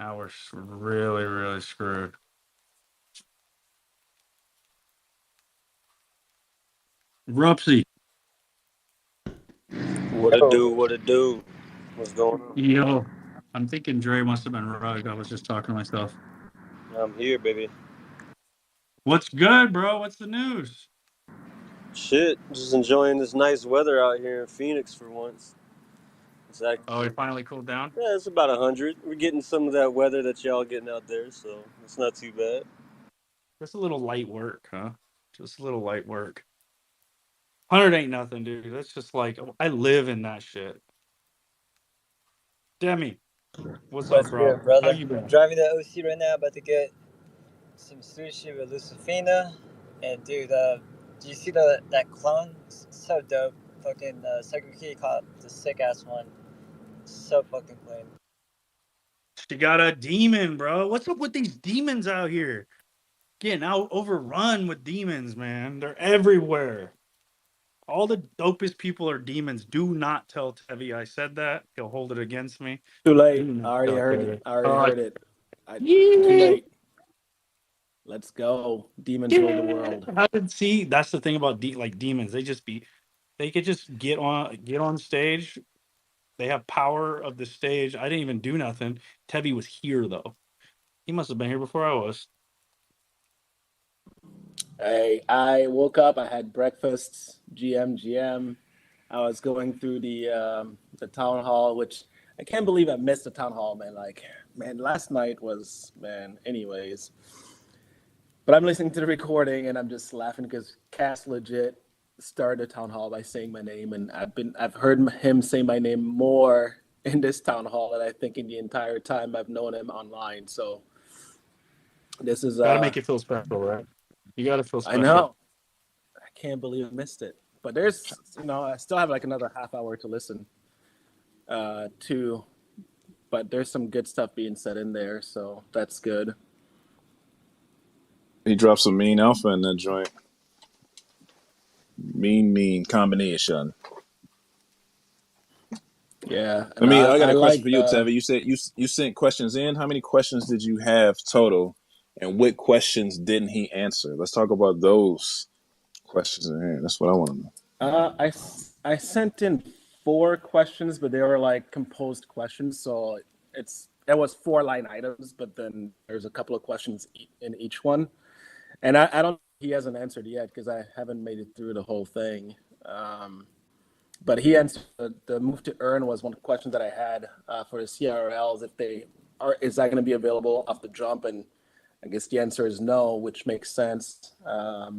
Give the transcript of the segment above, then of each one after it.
Now we're really, really screwed. Rupsy, What it do? What it do? What's going on? yo, I'm thinking Dre must have been rugged. I was just talking to myself. I'm here, baby. What's good, bro? What's the news? Shit, just enjoying this nice weather out here in Phoenix for once. It's Oh, actually, it finally cooled down. yeah, it's about 100. We're getting some of that weather that y'all getting out there, so it's not too bad. Just a little light work, huh? Just a little light work. 100 ain't nothing, dude. That's just like I live in that shit. Demi, what's up, What's bro? good, How brother? you been? Driving to OC right now, about to get some sushi with Lucifina. And dude, do you see that clone? It's so dope. Fucking Segregate caught the sick ass one. So fucking clean. She got a demon, bro. What's up with these demons out here? Getting out overrun with demons, man. They're everywhere. All the dopest people are demons. Do not tell Tevi I said that. He'll hold it against me. Too Do late. I not already tell heard it. Tevi. I already heard it. Too Yeah. late. Let's go. Demons rule the world. I didn't see. That's the thing about like demons. They could just get on stage. They have power of the stage. I didn't even do nothing. Tevi was here though. He must have been here before I was. I woke up. I had breakfast. GM. I was going through the town hall, which I can't believe I missed the town hall, man. Like, man, last night was, man. Anyways, but I'm listening to the recording and I'm just laughing because Cass legit started the town hall by saying my name, and I've heard him say my name more in this town hall than I think in the entire time I've known him online. So this is Got to make it feel special, right? You got to feel I special. know. I can't believe I missed it. But there's, I still have like another half hour to listen to, but there's some good stuff being said in there, so that's good. He dropped some mean alpha in that joint. Mean combination. Yeah, I and mean, I got I a question like for you, Tevi. You said you sent questions in. How many questions did you have total, and what questions didn't he answer? Let's talk about those questions in here. That's what I want to know. I sent in 4 questions, but they were like composed questions, so it was 4 line items, but then there's a couple of questions in each one, and I don't he hasn't answered yet because I haven't made it through the whole thing. But he answered the move to earn was one question that I had for the CRLs. If they are, is that going to be available off the jump? And I guess the answer is no, which makes sense. I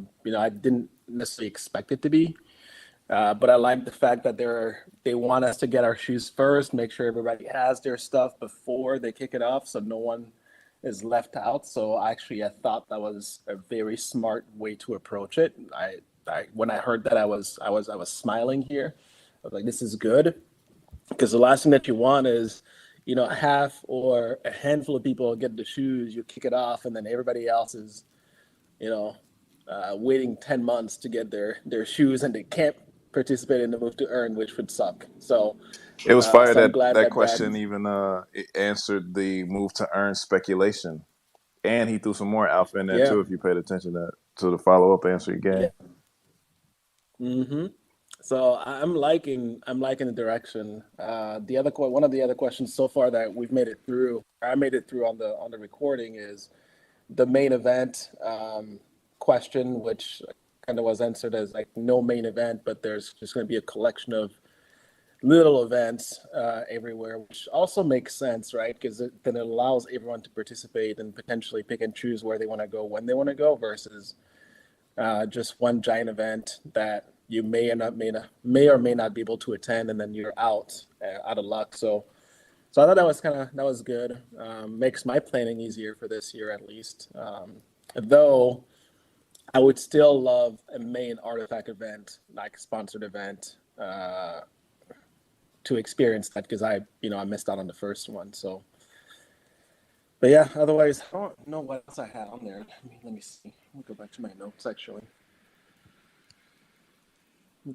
didn't necessarily expect it to be, but I like the fact that they want us to get our shoes first, make sure everybody has their stuff before they kick it off, so no one is left out. So actually, I thought that was a very smart way to approach it. When I heard that, I was smiling here. I was like, this is good, because the last thing that you want is, half or a handful of people get the shoes, you kick it off, and then everybody else is, you know, waiting 10 months to get their shoes, and they can't participate in the move to earn, which would suck. So, It was fire I'm that glad that that question even it answered the move to earn speculation, and he threw some more alpha in there yeah, too. If you paid attention to the follow up answer he yeah. gave. hmm So I'm liking the direction. One of the other questions so far that we've made it through, I made it through on the recording, is the main event question, which kind of was answered as like no main event, but there's just going to be a collection of little events everywhere, which also makes sense, right? Because then it allows everyone to participate and potentially pick and choose where they want to go when they want to go, versus just one giant event that you may or may not be able to attend, and then you're out of luck. So I thought that was good. Makes my planning easier for this year at least. Though I would still love a main artifact event, like sponsored event, to experience that, because I missed out on the first one. So, but yeah, otherwise I don't know what else I had on there. Let me see. Let me go back to my notes actually.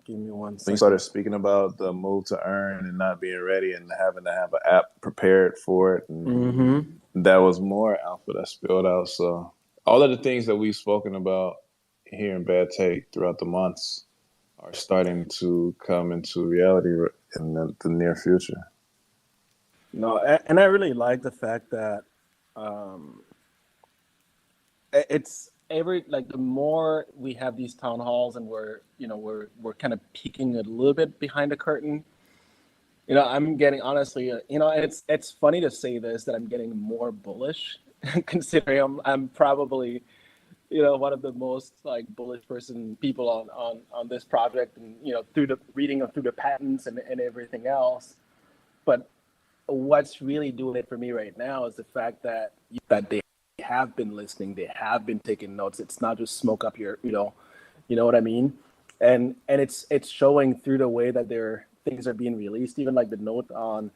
Give me one When you started second. speaking about the move to earn and not being ready and having to have an app prepared for it, and Mm-hmm. that was more alpha that spilled out. So all of the things that we've spoken about here in Bad Take throughout the months are starting to come into reality in the near future. No, and I really like the fact that um, it's every like the more we have these town halls and we're kind of peeking a little bit behind the curtain. I'm getting honestly, it's funny to say this that I'm getting more bullish, considering I'm probably one of the most like bullish people on this project, and through the reading of through the patents and everything else. But what's really doing it for me right now is the fact that they have been listening, they have been taking notes. It's not just smoke up your, you know what I mean? And it's showing through the way that their things are being released. Even like the note on,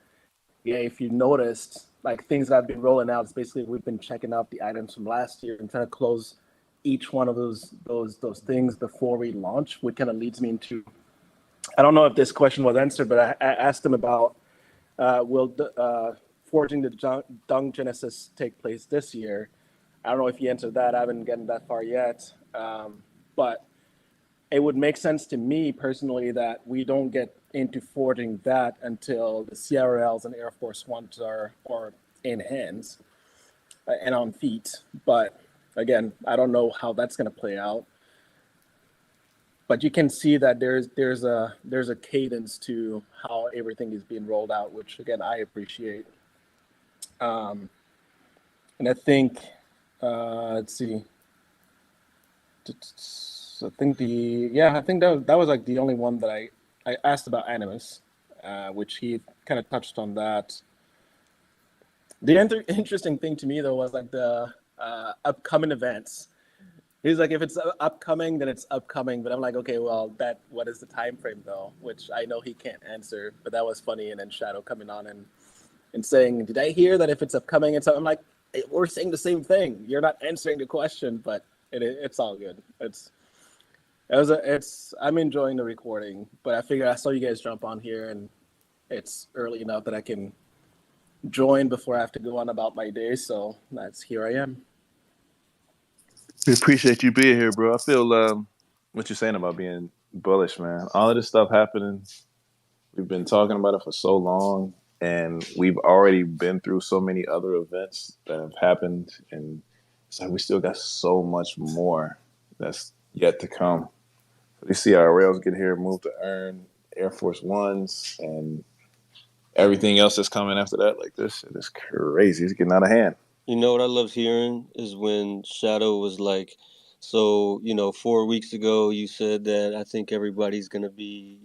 yeah, if you noticed, like things that have been rolling out, it's basically we've been checking out the items from last year and trying to close each one of those things before we launch, which kind of leads me into, I don't know if this question was answered, but I asked them about will forging the Dung Genesis take place this year? I don't know if you answered that. I haven't gotten that far yet. But it would make sense to me personally that we don't get into forging that until the CRLs and Air Force Ones are in hands and on feet. But again, I don't know how that's going to play out. But you can see that there's a cadence to how everything is being rolled out, which again I appreciate. And I think let's see. I think that was like the only one that I asked about Animus, which he kind of touched on that. The interesting thing to me though was like the upcoming events. He's like, if it's upcoming, then it's upcoming. But I'm like, okay, well, what is the time frame though? Which I know he can't answer. But that was funny. And then Shadow coming on and saying, did I hear that if it's upcoming? And so I'm like, hey, we're saying the same thing. You're not answering the question, but it's all good. I'm enjoying the recording. But I figured I saw you guys jump on here, and it's early enough that I can join before I have to go on about my day. So here I am. We appreciate you being here, bro. I feel what you're saying about being bullish, man. All of this stuff happening, we've been talking about it for so long, and we've already been through so many other events that have happened, and it's like we still got so much more that's yet to come. We see our rails get here, move to earn Air Force Ones, and everything else that's coming after that. Like this shit is crazy. It's getting out of hand. You know what I loved hearing is when Shadow was like, so, 4 weeks ago you said that I think everybody's going to be,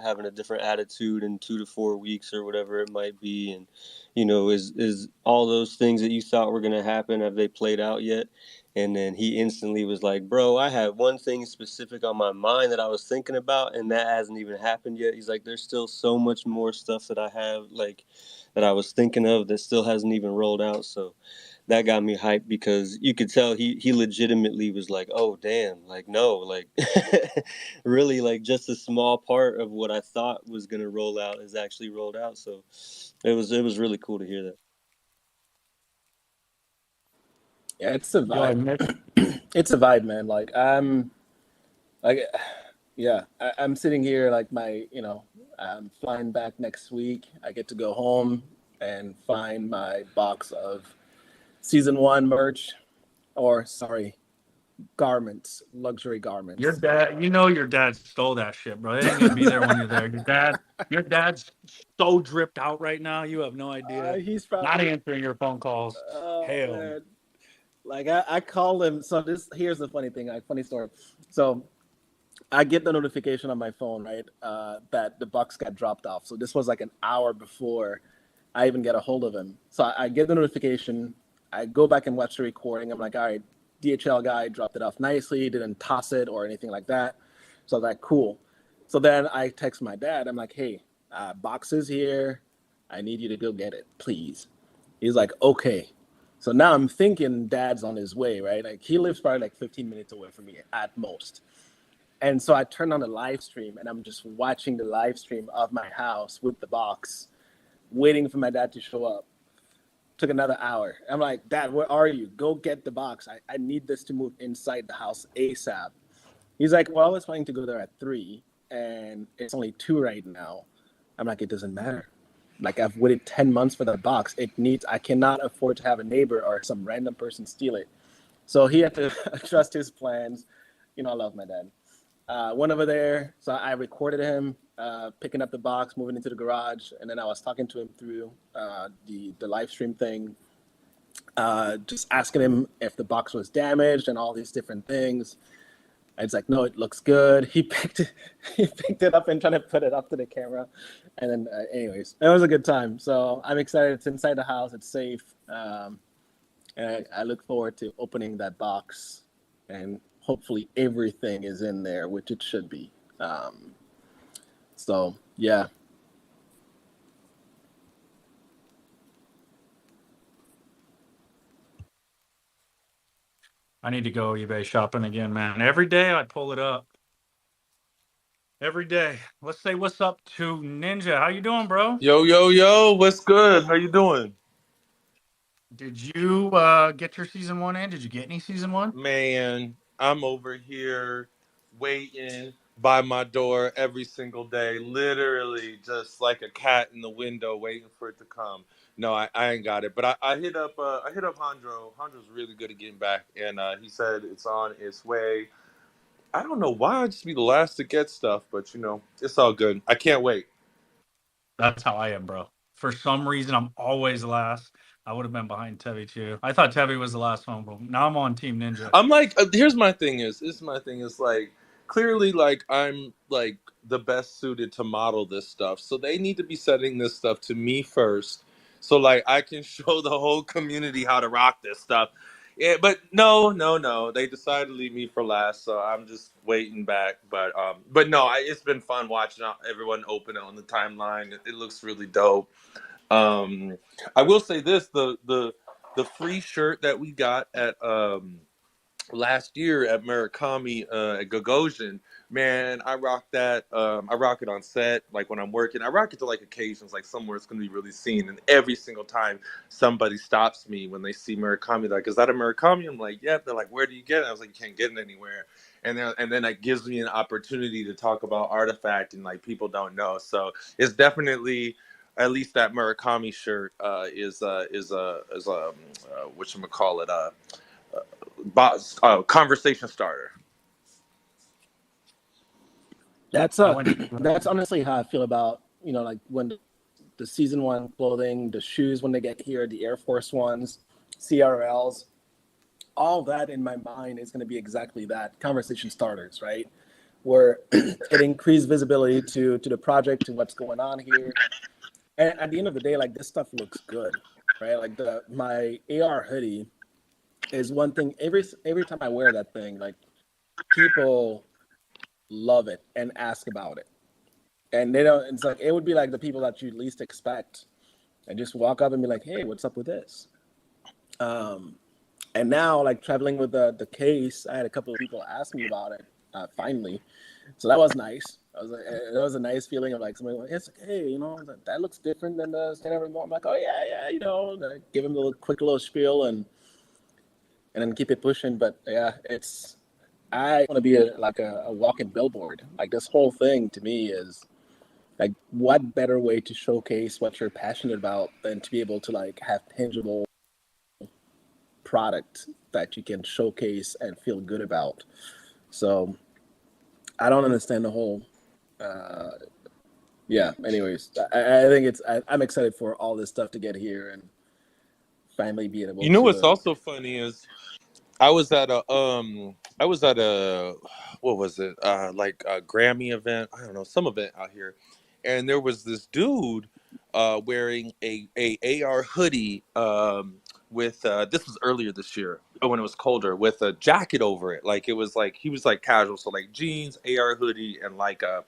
having a different attitude in 2 to 4 weeks or whatever it might be. And, is all those things that you thought were going to happen, have they played out yet? And then he instantly was like, bro, I had one thing specific on my mind that I was thinking about, and that hasn't even happened yet. He's like, there's still so much more stuff that I have, like, that I was thinking of that still hasn't even rolled out. So that got me hyped because you could tell he legitimately was like, oh damn, like no, like really, like just a small part of what I thought was gonna roll out is actually rolled out. So it was really cool to hear that. Yeah, it's a Yo, I vibe. missed. It's a vibe, man. Like yeah, I'm sitting here like I'm flying back next week. I get to go home and find my box of season 1 merch, or sorry, garments, luxury Your garments. dad, your dad stole that shit, bro. It ain't gonna be there when you're there. Your dad's so dripped out right now. You have no idea. He's Not probably, answering your phone calls. oh Hell. man. Like I called him. So here's the funny thing, like funny story. So I get the notification on my phone, right, that the box got dropped off. So this was like an hour before I even get a hold of him. So I get the notification. I go back and watch the recording. I'm like, all right, DHL guy dropped it off nicely, didn't toss it or anything like that. So I was like, cool. So then I text my dad. I'm like, hey, box is here. I need you to go get it, please. He's like, okay. So now I'm thinking dad's on his way, right? Like he lives probably like 15 minutes away from me at most. And so I turned on the live stream and I'm just watching the live stream of my house with the box, waiting for my dad to show up. Took another hour. I'm like, Dad, where are you? Go get the box. I need this to move inside the house ASAP. He's like, well, I was planning to go there at 3, and it's only 2 right now. I'm like, it doesn't matter. Like, I've waited 10 months for that box. I cannot afford to have a neighbor or some random person steal it. So he had to trust his plans. You know, I love my dad. Went over there, so I recorded him picking up the box, moving into the garage, and then I was talking to him through the live stream thing, just asking him if the box was damaged and all these different things. And it's like, no, it looks good. He picked it up and trying to put it up to the camera, and then, anyways, it was a good time. So I'm excited. It's inside the house. It's safe, and I look forward to opening that box, and hopefully everything is in there, which it should be. So yeah. I need to go eBay shopping again, man. Every day I pull it up. Every day. Let's say what's up to Ninja. How you doing, bro? Yo, what's good? How you doing? Did you get your season 1 in? Did you get any season 1? Man, I'm over here waiting by my door every single day, literally just like a cat in the window waiting for it to come. No, I ain't got it, but I hit up Hondro. Hondro's really good at getting back, and he said it's on its way. I don't know why I'd just be the last to get stuff, but it's all good. I can't wait. That's how I am, bro. For some reason, I'm always last. I would have been behind Tevi too. I thought Tevi was the last one, but now I'm on Team Ninja. I'm like, here's my thing is, like, clearly, like, I'm like the best suited to model this stuff. So they need to be setting this stuff to me first. So like I can show the whole community how to rock this stuff. Yeah, but no. They decided to leave me for last, so I'm just waiting back. But no, it's been fun watching everyone open it on the timeline. It looks really dope. Um, I will say this: the free shirt that we got at last year at Murakami at Gagosian, man, I rock that. I rock it on set, like when I'm working. I rock it to like occasions, like somewhere it's gonna be really seen. And every single time somebody stops me when they see Murakami, like, is that a Murakami? I'm like, yeah. They're like, where do you get it? I was like, you can't get it anywhere. And then that gives me an opportunity to talk about Artifact, and like people don't know. So it's definitely, at least that Murakami shirt is whatchamacallit, conversation starter. That's I went to that's honestly how I feel about, like when the season 1 clothing, the shoes when they get here, the Air Force Ones, CRLs, all that in my mind is going to be exactly that, conversation starters, right? Where it increased visibility to the project, to what's going on here. And at the end of the day, like, this stuff looks good, right? Like my AR hoodie is one thing. Every time I wear that thing, like, people love it and ask about it. And they don't, it's like, it would be like the people that you least expect and just walk up and be like, hey, what's up with this? And now, like, traveling with the case, I had a couple of people ask me about it, finally. So that was nice. It was a nice feeling of like somebody like, it's like, hey, that looks different than the standard remote. I'm like, oh yeah, give them a quick little spiel and then keep it pushing. But yeah, I want to be a walking billboard. Like, this whole thing to me is like, what better way to showcase what you're passionate about than to be able to like have tangible product that you can showcase and feel good about. So I don't understand the whole yeah, anyways, I think I'm excited for all this stuff to get here and finally be able You know what's to. also funny is I was at a what was it? Like a Grammy event. I don't know, some event out here. And there was this dude wearing a AR hoodie with this was earlier this year when it was colder, with a jacket over it. Like, it was like he was like casual, so like jeans, AR hoodie, and like a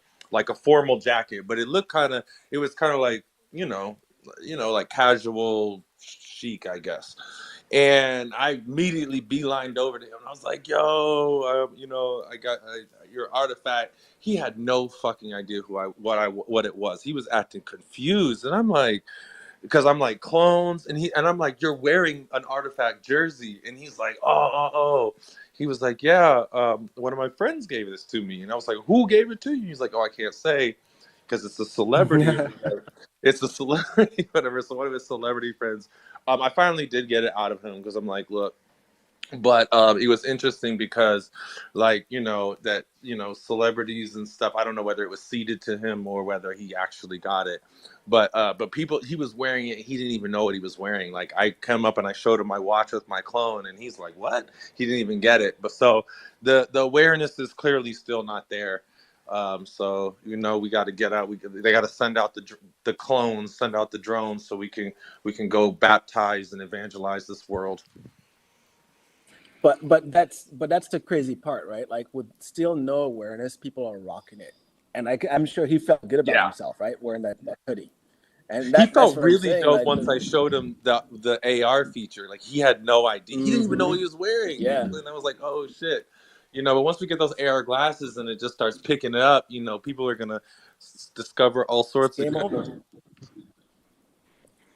formal jacket. But it was kind of like, like casual chic, I guess. And I immediately beelined over to him. I was like, "Yo, I got your Artifact." He had no fucking idea what it was. He was acting confused, and I'm like, because I'm like, clones, and I'm like, you're wearing an Artifact jersey, and he's like, oh. He was like, yeah, one of my friends gave this to me, and I was like, who gave it to you? He's like, oh, I can't say, because it's a celebrity or whatever. It's a celebrity, whatever. So one of his celebrity friends, I finally did get it out of him because I'm like, look. But it was interesting because, like, that celebrities and stuff, I don't know whether it was seeded to him or whether he actually got it, but people, he was wearing it, he didn't even know what he was wearing. Like, I come up and I showed him my watch with my clone, and he's like, what? He didn't even get it. But so the awareness is clearly still not there. So we got to get out. They got to send out the clones, send out the drones, so we can go baptize and evangelize this world. But that's the crazy part, right? Like, with still no awareness, people are rocking it, and I'm sure he felt good about himself, right, wearing that hoodie. And he felt that's what really I'm saying, dope like, once I showed him the AR feature. Like, he had no idea. He didn't even know what he was wearing. Yeah. And I was like, oh shit. But once we get those AR glasses and it just starts picking it up, people are gonna discover all sorts of goodness.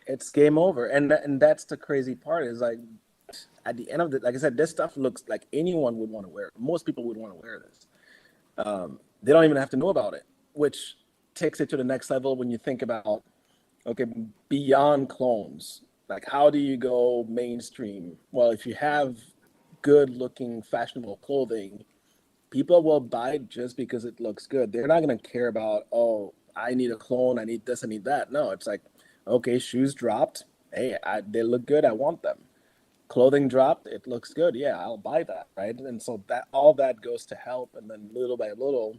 It's game over, and that's the crazy part. Is like, at the end of it, like I said, this stuff looks like anyone would want to wear it. Most people would want to wear this. They don't even have to know about it, which takes it to the next level when you think about, okay, beyond clones. Like, how do you go mainstream? Well, if you have good-looking, fashionable clothing, people will buy it just because it looks good. They're not going to care about, oh, I need a clone, I need this, I need that. No, it's like, okay, shoes dropped. Hey, they look good. I want them. Clothing dropped. It looks good. Yeah, I'll buy that, right? And so that all that goes to help. And then little by little,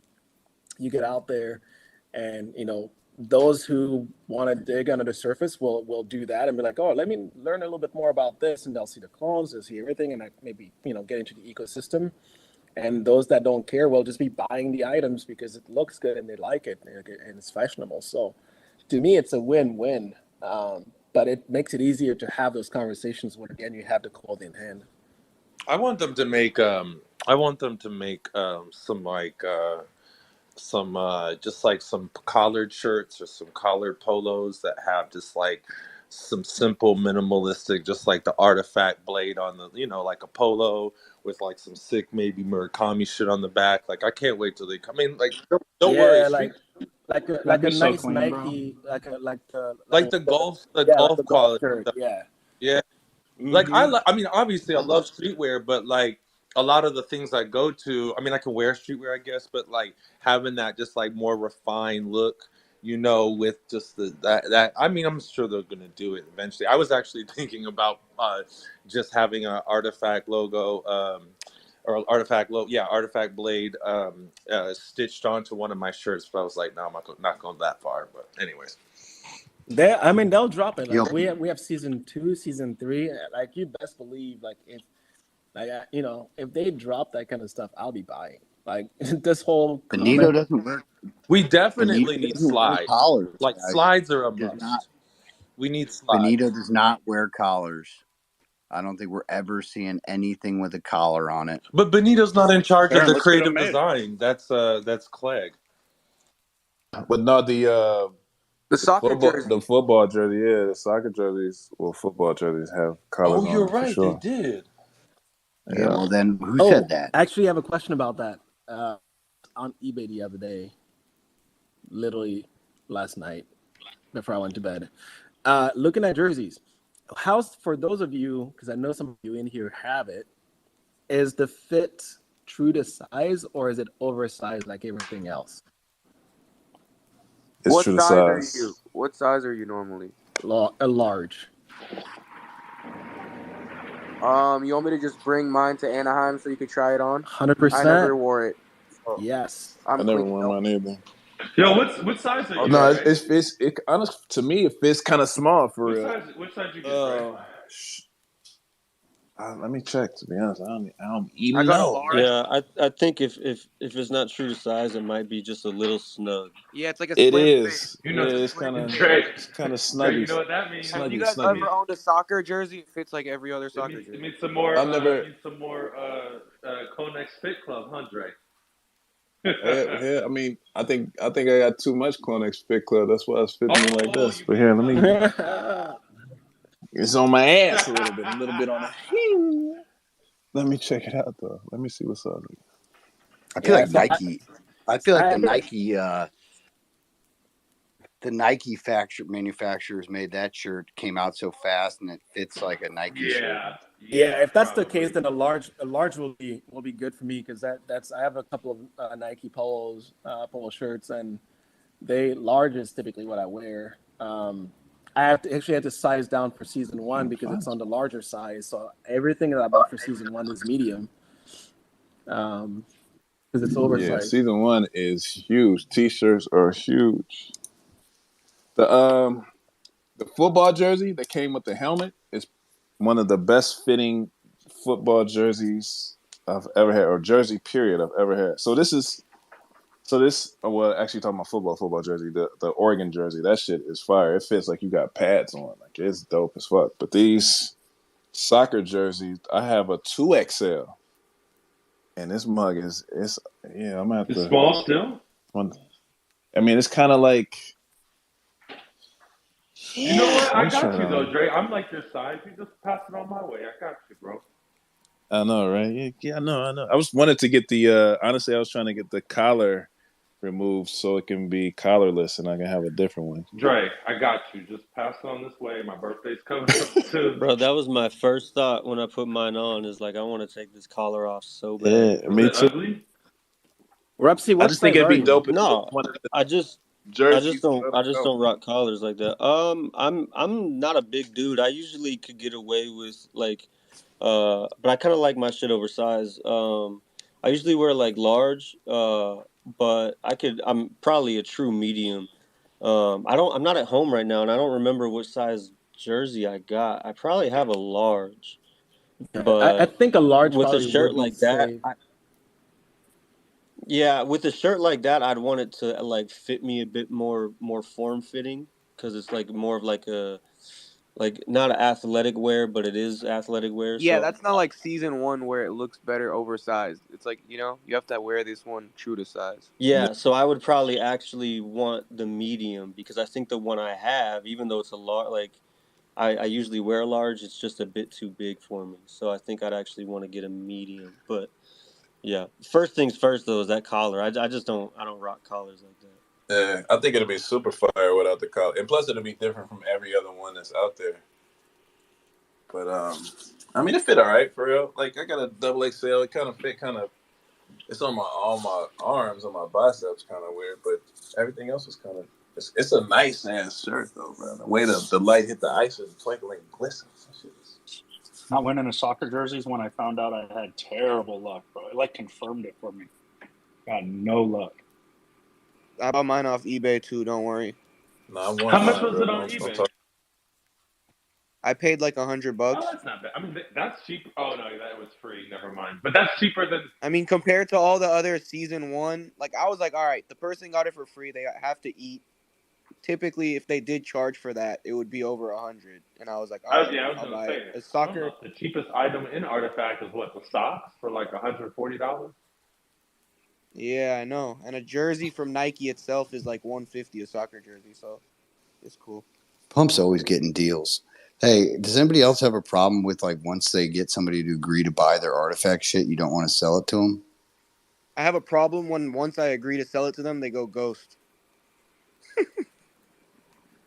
you get out there, and those who want to dig under the surface will do that and be like, oh, let me learn a little bit more about this, and they'll see the clones, they'll see everything, and maybe get into the ecosystem. And those that don't care will just be buying the items because it looks good and they like it, and it's fashionable. So to me, it's a win-win. But it makes it easier to have those conversations when, again, you have the clothing in hand. I want them to make some, like, just like some collared shirts or some collared polos that have just like some simple minimalistic, just like the Artifact blade on the, like a polo with like some sick maybe Murakami shit on the back. Like, I can't wait till they come in. Like, don't worry, like a That'd be so nice clean, Nike, bro. like the golf the golf quality shirt. stuff. Yeah. Yeah. Like, I mean, obviously I love streetwear, but like a lot of the things I go to, I mean, I can wear streetwear, I guess, but like having that just like more refined look, with just that, I mean, I'm sure they're gonna do it eventually. I was actually thinking about just having an Artifact logo, or Artifact blade, stitched onto one of my shirts, but I was like, no, I'm not going that far. But anyways. They'll drop it. Like, Yep. we have season 2, season 3. Like, you best believe, like, if if they drop that kind of stuff, I'll be buying. Like, this whole Benito doesn't wear. We definitely Benito need doesn't wear slides. collars, Like, guys. slides are a Does must. not. We need slides. Benito does not wear collars. I don't think we're ever seeing anything with a collar on it. But Benito's not in charge of the let's get 'em creative made. design. That's Clegg. But no, the soccer jersey. the football jersey, yeah, the soccer jerseys, well, football jerseys have collars Oh, on you're them for right. sure. They did. Yeah. Well, then who said that? Actually, I have a question about that. On eBay the other day, literally last night before I went to bed, looking at jerseys. How's, for those of you, because I know some of you in here have it, is the fit true to size, or is it oversized like everything else? It's What true to size are size. you? What size are you normally? A large. You want me to just bring mine to Anaheim so you could try it on? 100%. I never wore it. Yes. I never wore mine either. Yo, what size are you? No, Right? it honestly, to me, it fits kind of small for real. What size you get, right? Let me check. To be honest, I don't even I got a know. large. Yeah, I think if it's not true to size, it might be just a little snug. Yeah, it's like a It slim is. fit. Yeah, it's kind of snuggy. You know what that means? Have you guys ever owned a soccer jersey? It fits like every other soccer jersey. It means some more. I've never. CloneX Fit Club, huh, Dre? Yeah, I mean, I think I got too much CloneX Fit Club. That's why it's fitting me like this. But here, let me. It's on my ass a little bit on the. Let me check it out though. Let me see what's up. I feel like so Nike. I feel like I the Nike manufacturers made that shirt, came out so fast, and it fits like a Nike shirt. Yeah, if that's the case, then a large will be good for me because that's I have a couple of Nike polo shirts, and large is typically what I wear. I actually had to size down for season 1 because it's on the larger size. So everything that I bought for season 1 is medium, because it's Yeah, oversized. season 1 is huge. T-shirts are huge. The football jersey that came with the helmet is one of the best fitting football jerseys I've ever had, or jersey period I've ever had. Well, actually talking about football jersey, the Oregon jersey, that shit is fire. It fits like you got pads on, like it's dope as fuck. But these soccer jerseys, I have a 2XL, and this mug is yeah. I'm gonna have to. Small still. I mean, it's kind of like. You know what? I got you on. though, Dre. I'm like your size. You just pass it on my way. I got you, bro. I know, right? Yeah, I know. I was wanted to get the. Honestly, I was trying to get the collar removed so it can be collarless, and I can have a different one. Dre, I got you. Just pass it on this way. My birthday's coming up soon. Bro, that was my first thought when I put mine on. Is like I want to take this collar off so bad. Yeah, Was me it too. ugly? Repsy, I what just think size it'd are be you? dope if No, one of the I just jerseys. I just don't rock collars like that. I'm not a big dude. I usually could get away with like, but I kind of like my shit oversized. I usually wear like large, but I'm probably a true medium. I'm not at home right now, and I don't remember what size jersey I got. I probably have a large, I but think a large with a probably shirt would be like that, safe. yeah, with a shirt like that, I'd want it to like fit me a bit more form fitting because it's like more of like a like not an athletic wear, but it is athletic wear. Yeah, So that's not like season 1 where it looks better oversized. It's like, you have to wear this one true to size. yeah, so I would probably actually want the medium because I think the one I have, even though it's a large, like I usually wear a large, it's just a bit too big for me. So I think I'd actually want to get a medium. But yeah, first things first though is that collar. I just I don't rock collars like that. Yeah, I think it'll be super fire without the collar, and plus it'll be different from every other one that's out there. But I mean, it fit all right for real. Like I got a double XL. It kind of fit, it's on all my arms, on my biceps, kind of weird. But everything else was kind of. It's a nice ass shirt though, bro. The way the light hit the ice and twinkling glistens. That shit is. Not winning a soccer jerseys when I found out I had terrible luck, bro. It like confirmed it for me. Got no luck. I bought mine off eBay too, don't worry. No, I want How much mine, was bro. it on Don't eBay? talk. I paid like $100. Oh, that's not bad. I mean, that's cheap. Oh no, that was free. Never mind. But that's cheaper than. I mean, compared to all the other season 1, like I was like, all right, the person got it for free. They have to eat. Typically, if they did charge for that, it would be over 100. And I was like, all right, I was I'll gonna buy say it. A I don't soccer. know. The cheapest item in Artifact is what, the socks for like $140. Yeah, I know. And a jersey from Nike itself is like $150, a soccer jersey. So it's cool. Pump's always getting deals. Hey, does anybody else have a problem with like once they get somebody to agree to buy their artifact shit, you don't want to sell it to them? I have a problem when once I agree to sell it to them, they go ghost.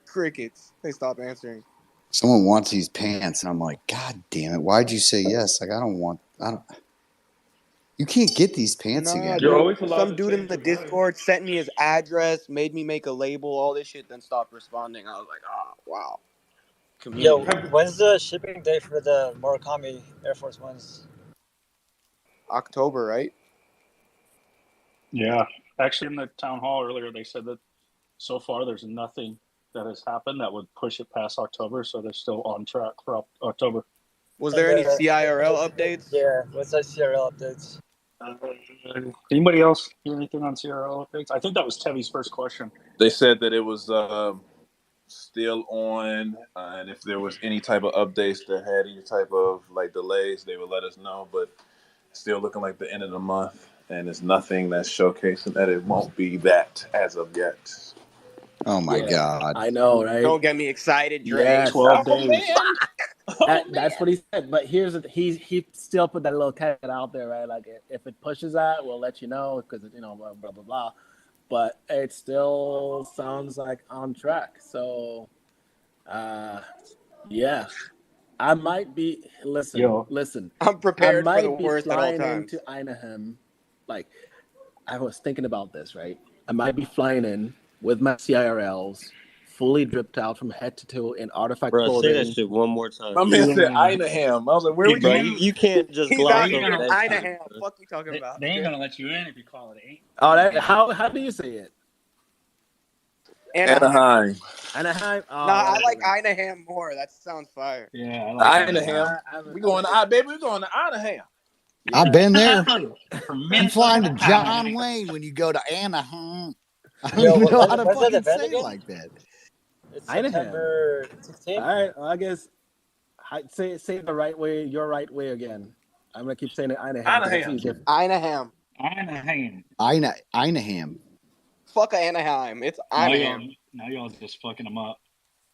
Crickets. They stop answering. Someone wants these pants, and I'm like, God damn it! Why'd you say yes? Like, I don't. You can't get these pants Nah, again. You're dude. always allowed Some to dude in change the your mind. Discord sent me his address, made me make a label, all this shit, then stopped responding. I was like, oh, wow. Yo, Community. when's the shipping date for the Murakami Air Force Ones? October, right? Yeah. Actually, in the town hall earlier, they said that so far there's nothing that has happened that would push it past October, so they're still on track for October. Was And there any CIRL updates? Yeah, what's that CRL updates? Anybody else hear anything on CRL updates? I think that was Tevi's first question. They said that it was still on, and if there was any type of updates that had any type of like delays, they would let us know. But still looking like the end of the month. and there's nothing that's showcasing that it won't be that as of yet. Oh my God. I know, right? Don't get me excited, Dre. Yes. 12 Oh days. man! Oh That's man! what he said. But here's the, he still put that little caveat out there, right? Like if it pushes that, we'll let you know because blah blah blah blah. But it still sounds like on track. So, yeah, I might be. Listen. I'm I prepared for the might be worst at all flying times. into Anaheim. Like I was thinking about this, right? I might be flying in with my CIRLs, fully dripped out from head to toe in artifact Bro, say that clothing. shit one more time. My man said Einaham. I was like, where we Bro, going? you can't just He's gloss out They here ain't over in gonna- that shit. Einaham. Bro. Fuck you talking about? They ain't gonna let you in if you call it ain't. Oh, that how do you say it? Anaheim. Anaheim. Oh, Nah, I that's like nice. Einaham more. That sounds fire. Yeah, I like Einaham. We going to baby. We going to Einaham. I've been there. From I'm Minnesota flying to to John Anaheim. Wayne when you go to Anaheim. I don't Yo, even know how to when's that fucking event say it again? like that. It's Einaham. September 16th. All right. Well, I guess say it the right way, your right way again. I'm gonna keep saying it Einaham. 'Cause it's Einaham. easier. Einaham. Anaheim. Einaham. Fuck Anaheim. It's Einaham. Now y'all just fucking them up.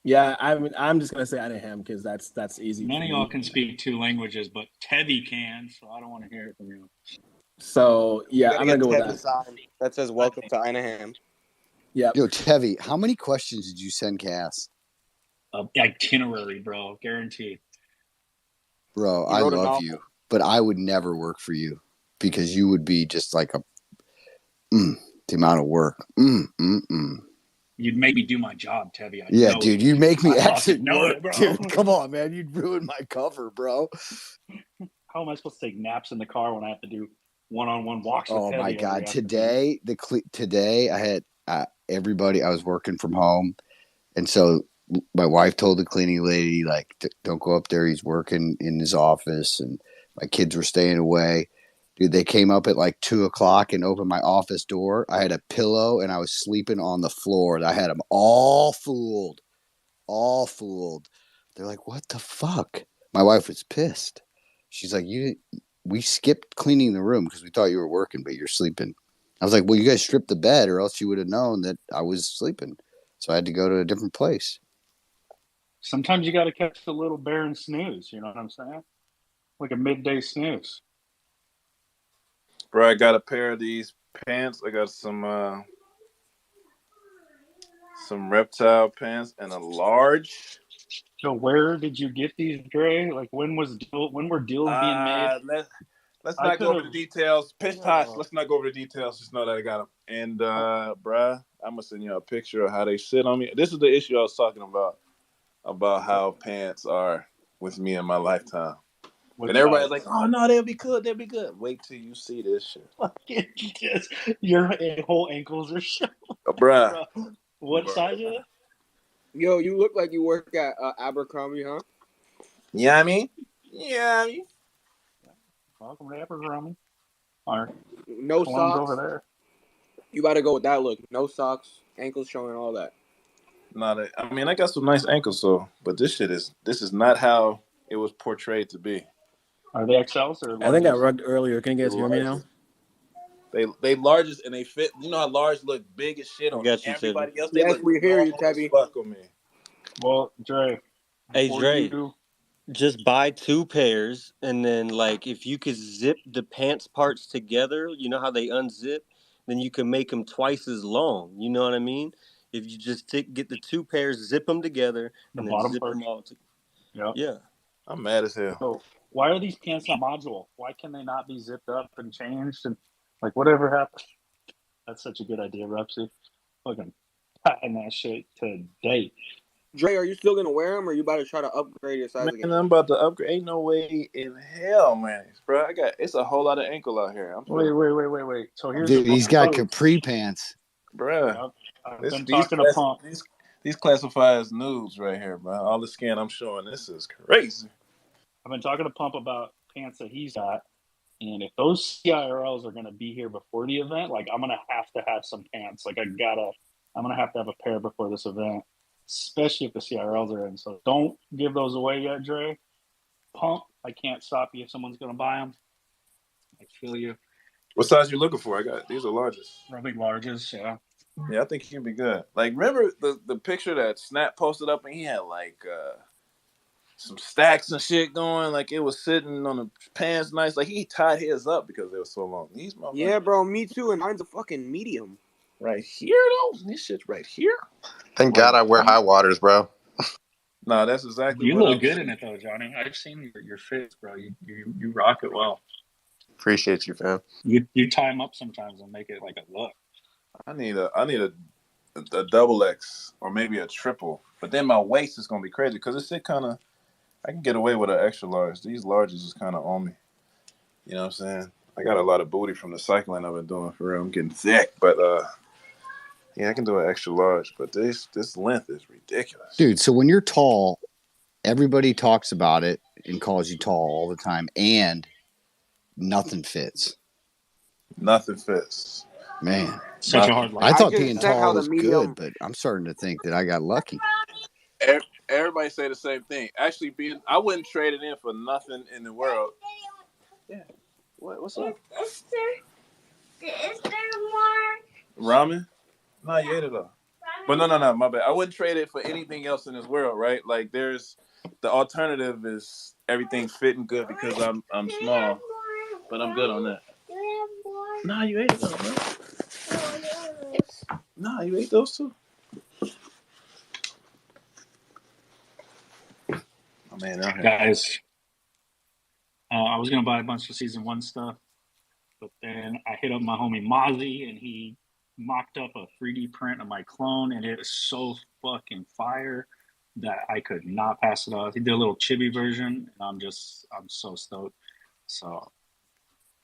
Yeah, I'm just gonna say Einaham because that's easy. None for of y'all me. can speak 2 languages, but Teddy can, so I don't want to hear it from you. So You yeah, gotta I'm gonna get go with Tevin that. sign that says "Welcome to Einaham." Yeah. Yo, Tevi, how many questions did you send Cass? Itinerary, bro, guaranteed. Bro, He I wrote a love novel. you, but I would never work for you because you would be just like the amount of work. You'd make me do my job, Teddy. Yeah, dude, you'd make me I actually fucking know work, it, bro. dude. Come on, man, you'd ruin my cover, bro. How am I supposed to take naps in the car when I have to do one-on-one walks with Oh Teddy? my God, every afternoon? today I had everybody. I was working from home, and so my wife told the cleaning lady like, "Don't go up there. He's working in his office," and my kids were staying away. Dude, they came up at like 2:00 and opened my office door. I had a pillow and I was sleeping on the floor. I had them all fooled. They're like, "What the fuck?" My wife was pissed. She's like, we skipped cleaning the room because we thought you were working, but you're sleeping." I was like, "Well, you guys stripped the bed or else you would have known that I was sleeping." So I had to go to a different place. Sometimes you got to catch the little bear and snooze. You know what I'm saying? Like a midday snooze. Bro, I got a pair of these pants. I got some reptile pants and a large. So where did you get these, Dre? Like when were deals being made? Let's I not go over the could've- details. Pitch toss. Let's not go over the details. Just know that I got them. And bruh, I'm gonna send you a picture of how they sit on me. This is the issue I was talking about how pants are with me in my lifetime. And everybody's like, "Oh no, they'll be good. They'll be good." Wait till you see this shit, your whole ankles are showing. bruh. What size is it? Yo, you look like you work at Abercrombie, huh? Yeah, I mean, yeah, I mean. Welcome to Abercrombie. Our No forms socks. over there. You got to go with that look. No socks, ankles showing, all that. I mean, I got some nice ankles, but this is not how it was portrayed to be. Are they XLs or larges? I think I rugged earlier. Can you guys hear me now? They largest and they fit. You know how large look big as shit on everybody else. They Yes, look we hear you, normal as Tebby. fuck on me. Well, Dre. Hey, Dre, just buy 2 pairs, and then, like, if you could zip the pants parts together, you know how they unzip, then you can make them twice as long. You know what I mean? If you just get the 2 pairs, zip them together, and then zip them all together. Yeah. I'm mad as hell. So why are these pants not modular? Why can they not be zipped up and changed and like whatever happened? That's such a good idea, Repsy. Fucking patent that shit today. Dre, are you still gonna wear them, or you about to try to upgrade your size again? Man, I'm about to upgrade. Ain't no way in hell, man, bro. It's a whole lot of ankle out here. Wait. So here's Dude, he's got capri pants, bro. I've been talking to Pump. These classify as nudes right here, bro. All the skin I'm showing. This is crazy. I've been talking to Pump about pants that he's got, and if those CIRLs are gonna be here before the event, like I'm gonna have some pants. Like I'm gonna have to have a pair before this event, especially if the CIRLs are in. So don't give those away yet, Dre. Pump, I can't stop you if someone's gonna buy them. I feel you. What size you looking for? I got these are largest. Probably largest, yeah. Yeah, I think he'd be good. Like, remember the picture that Snap posted up, and he had like some stacks and shit going. Like it was sitting on the pants, nice. Like he tied his up because they were so long. These motherfuckers. Yeah, bro, me too. And mine's a fucking medium. Right here, though. This shit's right here. Thank God I wear high waters, bro. No, that's exactly You what look I'm good saying. in it though, Johnny. I've seen your fits, bro. You rock it well. Appreciate you, fam. You tie them up sometimes and make it like a look. I need a double X or maybe a triple, but then my waist is gonna be crazy because it's kind of. I can get away with an extra large. These larges is kind of on me. You know what I'm saying? I got a lot of booty from the cycling I've been doing for real. I'm getting thick, but yeah, I can do an extra large. But this length is ridiculous, dude. So when you're tall, everybody talks about it and calls you tall all the time, and nothing fits. Nothing fits. Man, such a hard life. I thought being tall was good, but I'm starting to think that I got lucky. Everybody say the same thing. Actually, I wouldn't trade it in for nothing in the world. Yeah. What's up? Is there more ramen? No, you ate it all. But no, my bad. I wouldn't trade it for anything else in this world, right? Like there's the alternative is everything fitting good because I'm small, but I'm good on that. Nah, you ate those, bro. Nah, you ate those too. Oh man, guys. I was gonna buy a bunch of season 1 stuff, but then I hit up my homie Mozzie, and he mocked up a 3D print of my clone, and it is so fucking fire that I could not pass it off. He did a little chibi version, and I'm so stoked. So,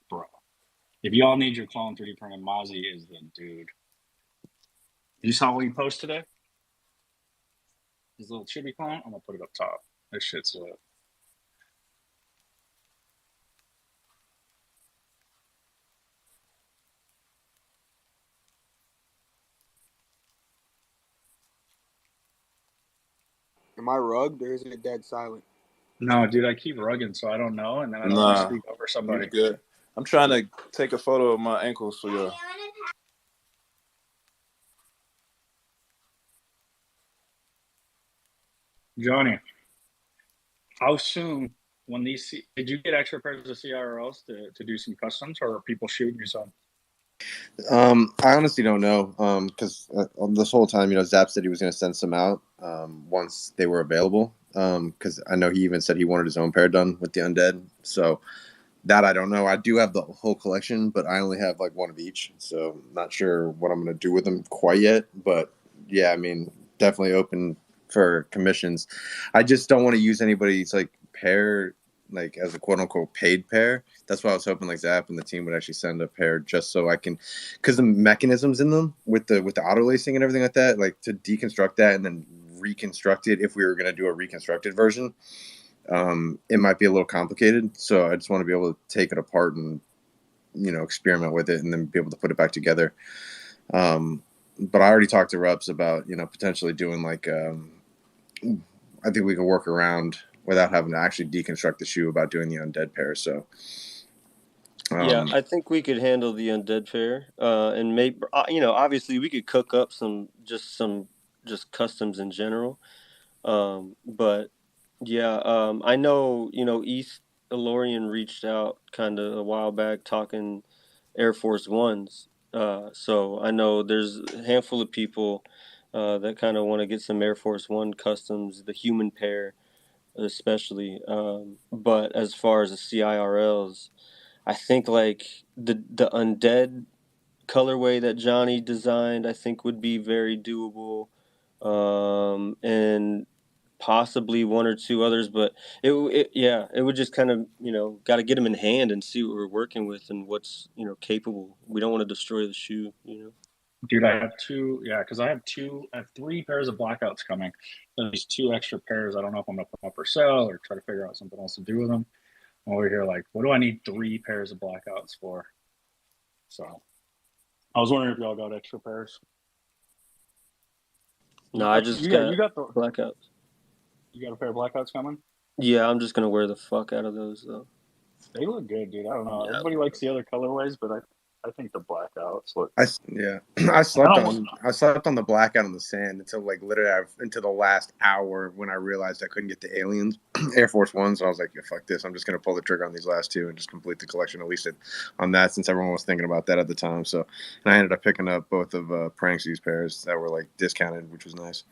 bro, if y'all need your clone 3D printed, Mozzie is the dude. You saw what he posted today? His little chibi clone? I'm gonna put it up top. This shit's lit. Am I rugged or is it dead silent? No, dude, I keep rugging, so I don't know, and then I don't want to speak over somebody. You're good. I'm trying to take a photo of my ankles for you. Johnny, how soon when these did you get extra pairs of CRLs to do some customs, or are people shooting you some? I honestly don't know because this whole time, Zap said he was going to send some out once they were available because I know he even said he wanted his own pair done with the undead. So that I don't know. I do have the whole collection, but I only have like one of each. So not sure what I'm going to do with them quite yet. But yeah, I mean, definitely open for commissions. I just don't want to use anybody's like pair like as a quote unquote paid pair. That's why I was hoping like Zap and the team would actually send a pair just so I can, because the mechanisms in them with the auto lacing and everything like that, like to deconstruct that and then reconstruct it if we were going to do a reconstructed version, it might be a little complicated. So I just want to be able to take it apart and experiment with it and then be able to put it back together. But I already talked to reps about potentially doing like I think we can work around without having to actually deconstruct the shoe about doing the undead pair. So yeah, I think we could handle the undead pair, and maybe obviously we could cook up some customs in general. But yeah, I know East Elorian reached out kind of a while back talking Air Force Ones. So I know there's a handful of people that kind of want to get some Air Force One customs, the human pair especially. But as far as the CIRLs, I think like the undead colorway that Johnny designed, I think would be very doable, and possibly one or two others. But it would just kind of got to get them in hand and see what we're working with and what's capable. We don't want to destroy the shoe. Dude, I have two. Yeah, because I have 3 pairs of blackouts coming. There's 2 extra pairs. I don't know if I'm gonna put them up for sale or try to figure out something else to do with them. I'm over here like, what do I need 3 pairs of blackouts for? So I was wondering if y'all got extra pairs. No, I just got the blackouts. You got a pair of blackouts coming? Yeah, I'm just gonna wear the fuck out of those though. They look good, dude. I don't know. Yeah. Everybody likes the other colorways, but I think the blackouts look. I slept on the blackout on the sand until like literally into the last hour when I realized I couldn't get the aliens Air Force One. So I was like, yeah, fuck this. I'm just gonna pull the trigger on these last two and just complete the collection at least on that, since everyone was thinking about that at the time. So, and I ended up picking up both of Pranksy's pairs that were like discounted, which was nice.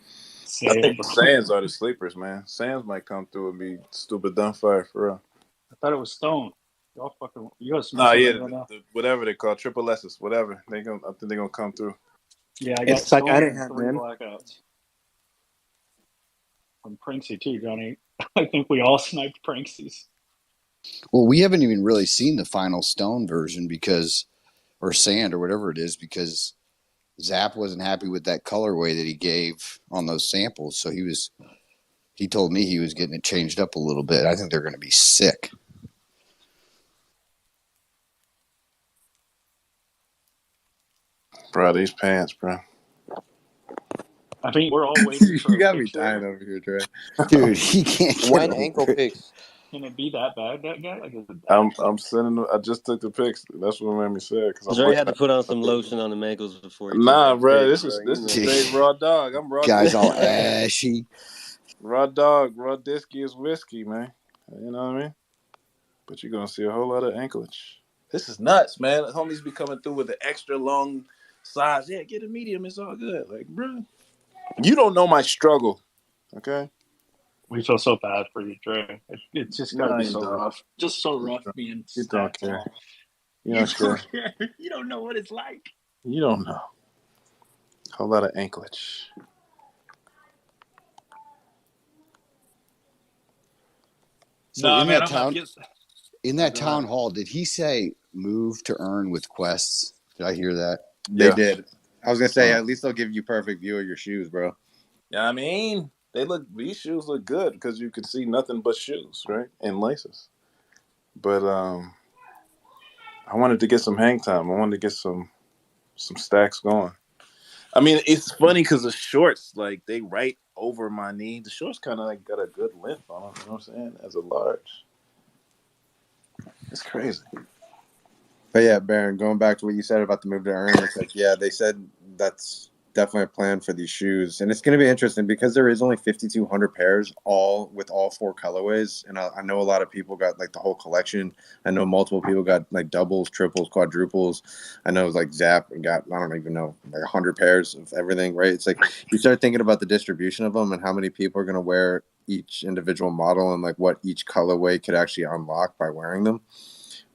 I think the Sands are the sleepers, man. Sands might come through and be stupid Dunfire for real. I thought it was Stone. Y'all fucking. You guys. Nah, yeah, whatever they call triple S's, whatever. I think they're gonna come through. Yeah, I got it's like Stone I didn't and have 3 man. blackouts. From Pranksy too, Johnny. I think we all sniped Pranksy's. Well, we haven't even really seen the final Stone version or Sand or whatever it is, because Zap wasn't happy with that colorway that he gave on those samples. So he told me he was getting it changed up a little bit. I think they're going to be sick. Bro, these pants, bro. I think we're all waiting for You got me picture. dying over here, Trey. Dude, he can't get When over ankle it. picks. Can it be that bad, that guy? Like, I'm sending them. I just took the pics. That's what made me sad. Dre had to put on some lotion on the ankles before he Nah, took that bro, pic, this is straight raw dog. I'm raw. Guy's dog. all ashy. Raw dog, raw disky is whiskey, man. You know what I mean? But you're gonna see a whole lot of anklage. This is nuts, man. The homies be coming through with the extra long size. Yeah, get a medium. It's all good. Like, bro, you don't know my struggle. Okay. we feel so bad for you, Dre. It's just gotta be so don't. rough. Just so rough being. You don't care. You You don't care. don't care. You don't know what it's like. You don't know. A whole lot of anklage. So Nah, in man, that I'm town, in that town hall, did he say move to earn with quests? Did I hear that? They did. I was gonna say at least they'll give you perfect view of your shoes, bro. Yeah, I mean, these shoes look good because you can see nothing but shoes, right? And laces. But I wanted to get some hang time. I wanted to get some stacks going. I mean, it's funny because the shorts, like, they right over my knee. The shorts kind of like got a good length on them, you know what I'm saying? As a large. It's crazy. But yeah, Baron, going back to what you said about the move to earn, it's like, yeah, they said that's definitely a plan for these shoes. And it's going to be interesting because there is only 5,200 pairs, all with all 4 colorways. And I know a lot of people got like the whole collection. I know multiple people got like doubles, triples, quadruples. I know it was like Zap got, I don't even know, like 100 pairs of everything, right? It's like you start thinking about the distribution of them and how many people are going to wear each individual model and like what each colorway could actually unlock by wearing them.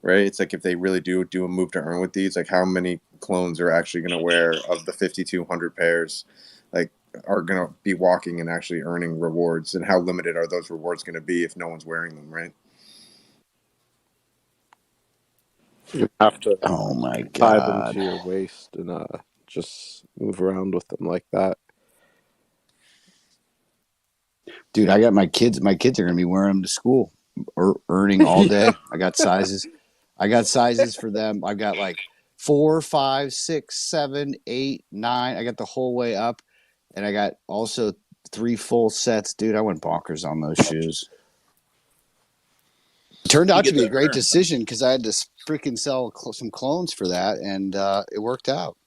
Right, it's like if they really do a move to earn with these, like how many clones are actually going to wear of the 5,200 pairs, like are going to be walking and actually earning rewards, and how limited are those rewards going to be if no one's wearing them, right? You have to Oh my tie them God. to your waist and just move around with them like that. Dude, I got my kids. My kids are going to be wearing them to school, earning all day. Yeah. I got sizes for them. I got like 4, 5, 6, 7, 8, 9. I got the whole way up, and I got also 3 full sets. Dude, I went bonkers on those shoes. It turned out to be a great decision because I had to freaking sell some clones for that, and it worked out.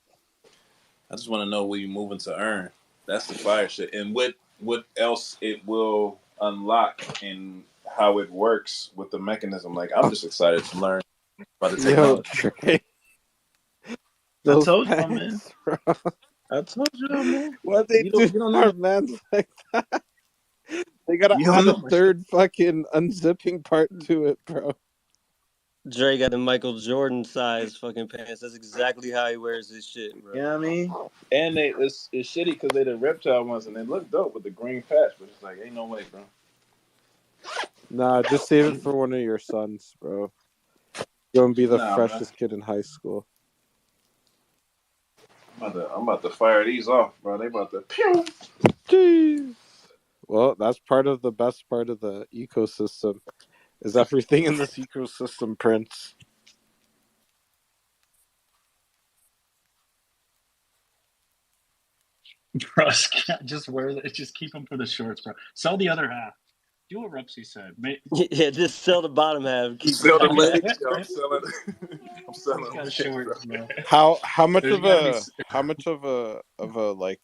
I just want to know what you're moving to earn. That's the fire shit. And what else it will unlock and how it works with the mechanism. Like, I'm just excited to learn about the technology. Trey. I told you, man. I told you, man. What they do our mans like that? They gotta add a third fucking unzipping part to it, bro. Dre got the Michael Jordan size fucking pants. That's exactly how he wears his shit, bro. You know what I mean? And it's shitty because they the reptile ones and they look dope with the green patch, but it's like, ain't no way, bro. Nah, just save it for one of your sons, bro. You're gonna be the freshest kid in high school. I'm about to fire these off, bro. They about to pew. Jeez. Well, that's part of the best part of the ecosystem. Is everything in this ecosystem, Prince? Russ, just wear it. Just keep them for the shorts, bro. Sell the other half. Do what Rupsy said. Yeah, just sell the bottom half. Sell the legs. I'm selling got pants, shorts, bro. bro. How much There's of gotta be. a like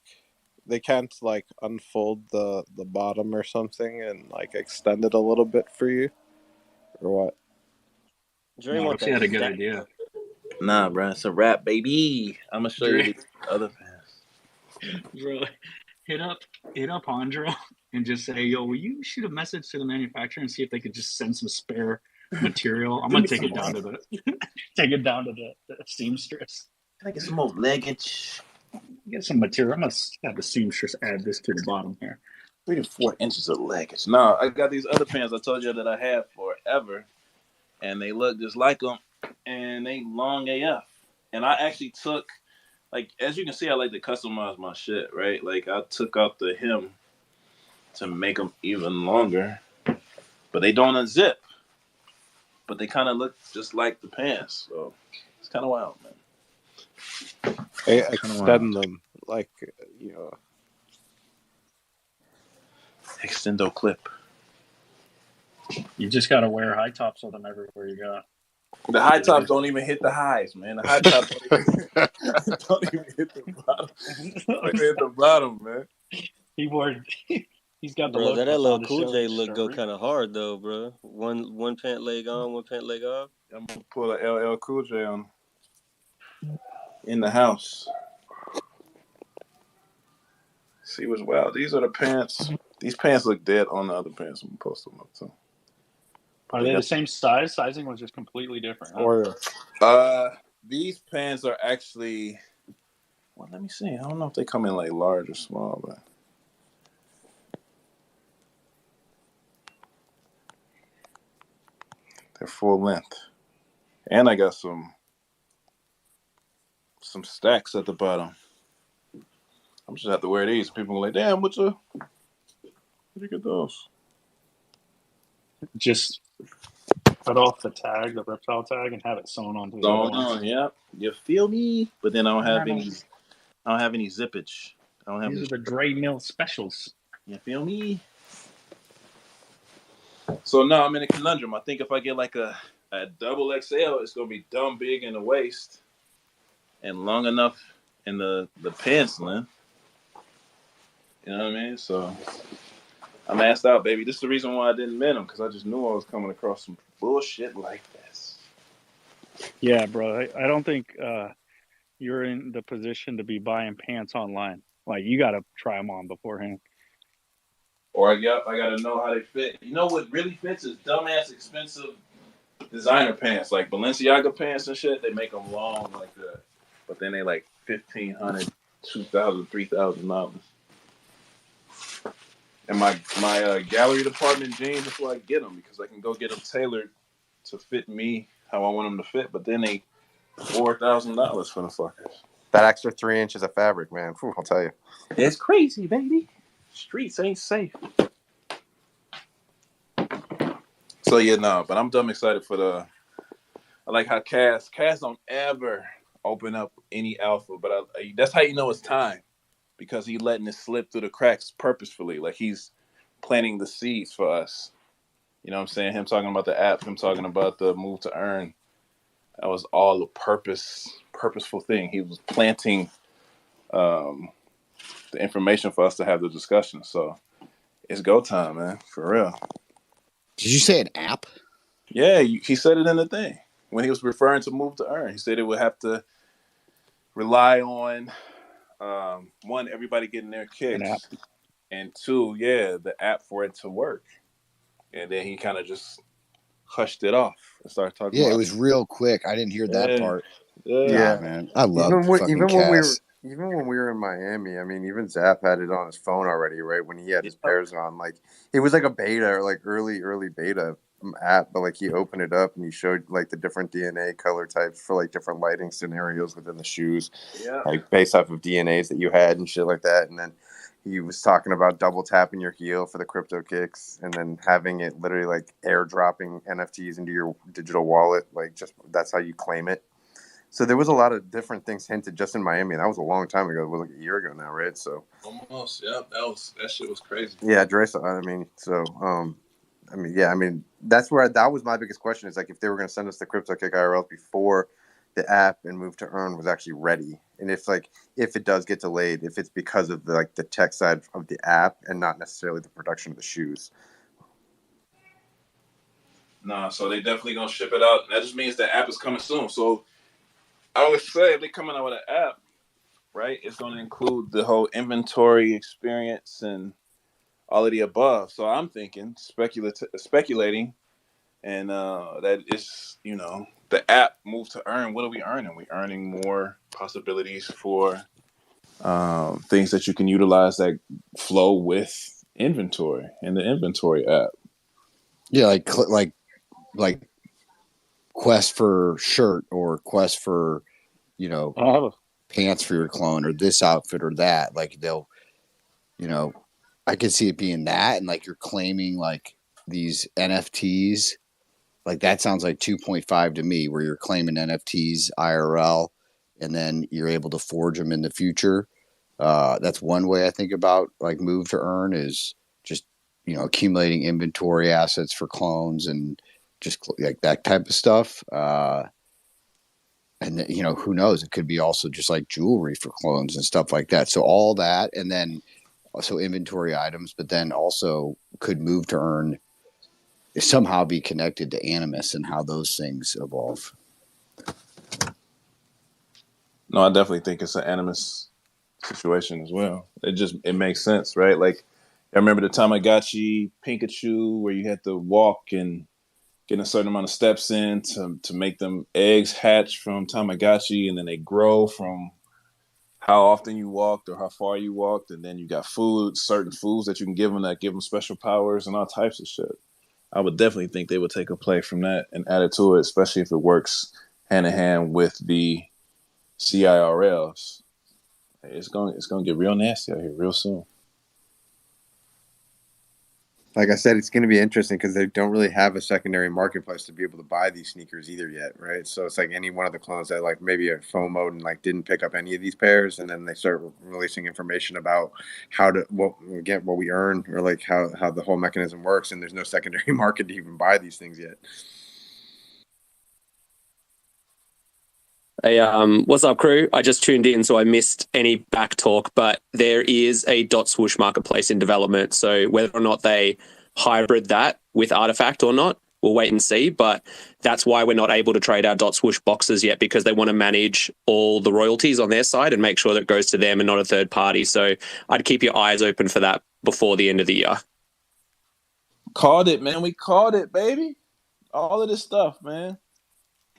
they can't like unfold the bottom or something and like extend it a little bit for you or what? Dre No, want she that had a good stack. idea. Nah, bro, it's a wrap, baby. I'm gonna show you Dre, the other pants. bro, hit up Andro and just say, yo, will you shoot a message to the manufacturer and see if they could just send some spare material? I'm Give gonna me take some it down more. to the seamstress. Can I get some more leggage? Get some material. I'm gonna have the seamstress add this to the bottom here. 3 to 4 inches of leggage. No, I got these other pants I told you that I had forever, and they look just like them, and they long AF. And I actually took, like, as you can see, I like to customize my shit, right? Like, I took out the hem to make them even longer, but they don't unzip. But they kind of look just like the pants, so it's kind of wild, man. Extend them like you know. Extendo clip. You just gotta wear high tops of them everywhere you go. The high tops don't even hit the highs, man. The high tops don't even hit the bottom. Don't even hit the bottom, man. He's got the Bro, low that cuts LL on to Cool show J his look go shirt. kind of hard though, bro. One pant leg on, one pant leg off. I'm gonna pull a LL Cool J on in the house. See what's wild. These are the pants. These pants look dead on the other pants. I'm gonna post them up too. Are they the same size? Sizing was just completely different. Huh? Or These pants are actually. Well, let me see. I don't know if they come in like large or small, but they're full length. And I got some stacks at the bottom. I'm just have to wear these. People are like, damn, where'd you get those? Just cut off the tag, the reptile tag, and have it sewn onto the other Going ones. on, yeah. You feel me? But then I don't have know. any. I don't have any zippage. I don't have These any. are the Dre Mill specials. You feel me? So now I'm in a conundrum. I think if I get like a double XL, it's gonna be dumb big in the waist and long enough in the pants length. You know what I mean? So I'm asked out, baby. This is the reason why I didn't mint them, because I just knew I was coming across some bullshit like this. Yeah, bro. I don't think you're in the position to be buying pants online. Like, you got to try them on beforehand. Or I gotta know how they fit. You know what really fits is dumbass expensive designer pants, like Balenciaga pants and shit. They make them long like that, but then they like $1,500, $2,000, $3,000. And my gallery department jeans, that's where I get them, because I can go get them tailored to fit me how I want them to fit. But then they $4,000 for the fuckers. That extra 3 inches of fabric, man. Whew, I'll tell you. It's crazy, baby. Streets ain't safe. So yeah, no, but I'm dumb excited for the. I like how Cass don't ever open up any alpha, but that's how you know it's time, because he letting it slip through the cracks purposefully, like he's planting the seeds for us. You know what I'm saying? Him talking about the app, him talking about the move to earn. That was all a purposeful thing. He was planting the information for us to have the discussion. So it's go time, man, for real. Did you say an app? Yeah, he said it in the thing when he was referring to move to earn. He said it would have to rely on one, everybody getting their An app. kicks, and two, yeah, the app for it to work. And then he kind of just hushed it off and started talking Yeah, about it was real quick. I didn't hear that part. yeah. Nah, man. I love fucking Even when we were in Miami, I mean, even Zap had it on his phone already, right? When he had his pairs on, like it was like a beta, or like early beta app, but like he opened it up and he showed like the different DNA color types for like different lighting scenarios within the shoes, like based off of DNAs that you had and shit like that. And then he was talking about double tapping your heel for the crypto kicks, and then having it literally like airdropping NFTs into your digital wallet, like just that's how you claim it. So there was a lot of different things hinted just in Miami, and that was a long time ago. It was like a year ago now, right? So Almost, yeah. That shit was crazy. yeah, Dre. I mean, that's where that was my biggest question. Is like if they were going to send us the crypto kick IRLs before the app and Move to Earn was actually ready, and if it does get delayed, if it's because of the tech side of the app and not necessarily the production of the shoes. Nah, so they definitely gonna ship it out. That just means the app is coming soon. So I would say if they're coming out with an app, right, it's gonna include the whole inventory experience and all of the above. So I'm thinking, speculating, and that is, the app Move to Earn. What are we earning? We're earning more possibilities for things that you can utilize that flow with inventory in the inventory app. Yeah, like quest for shirt or quest for, pants for your clone or this outfit or that. Like they'll, I could see it being that, and like you're claiming like these NFTs. Like that sounds like 2.5 to me, where you're claiming NFTs IRL, and then you're able to forge them in the future. That's one way I think about like Move to Earn is just accumulating inventory assets for clones and just like that type of stuff. And who knows? It could be also just like jewelry for clones and stuff like that. So all that, and then also inventory items, but then also could Move to Earn somehow be connected to Animus and how those things evolve. No, I definitely think it's an Animus situation as well. It makes sense, right? Like I remember the Tamagotchi Pikachu where you had to walk and get a certain amount of steps in to make them eggs hatch from Tamagotchi, and then they grow from how often you walked or how far you walked, and then you got certain foods that you can give them that give them special powers and all types of shit. I would definitely think they would take a play from that and add it to it, especially if it works hand in hand with the CIRLs. It's going to get real nasty out here real soon. Like I said, it's going to be interesting because they don't really have a secondary marketplace to be able to buy these sneakers either yet, right? So it's like any one of the clones that like maybe a FOMO and like didn't pick up any of these pairs, and then they start releasing information about what we earn or like how the whole mechanism works, and there's no secondary market to even buy these things yet. Hey, what's up, crew? I just tuned in, so I missed any back talk, but there is a .swoosh marketplace in development. So whether or not they hybrid that with Artifact or not, we'll wait and see. But that's why we're not able to trade our .swoosh boxes yet, because they want to manage all the royalties on their side and make sure that it goes to them and not a third party. So I'd keep your eyes open for that before the end of the year. Called it, man. We called it, baby. All of this stuff, man.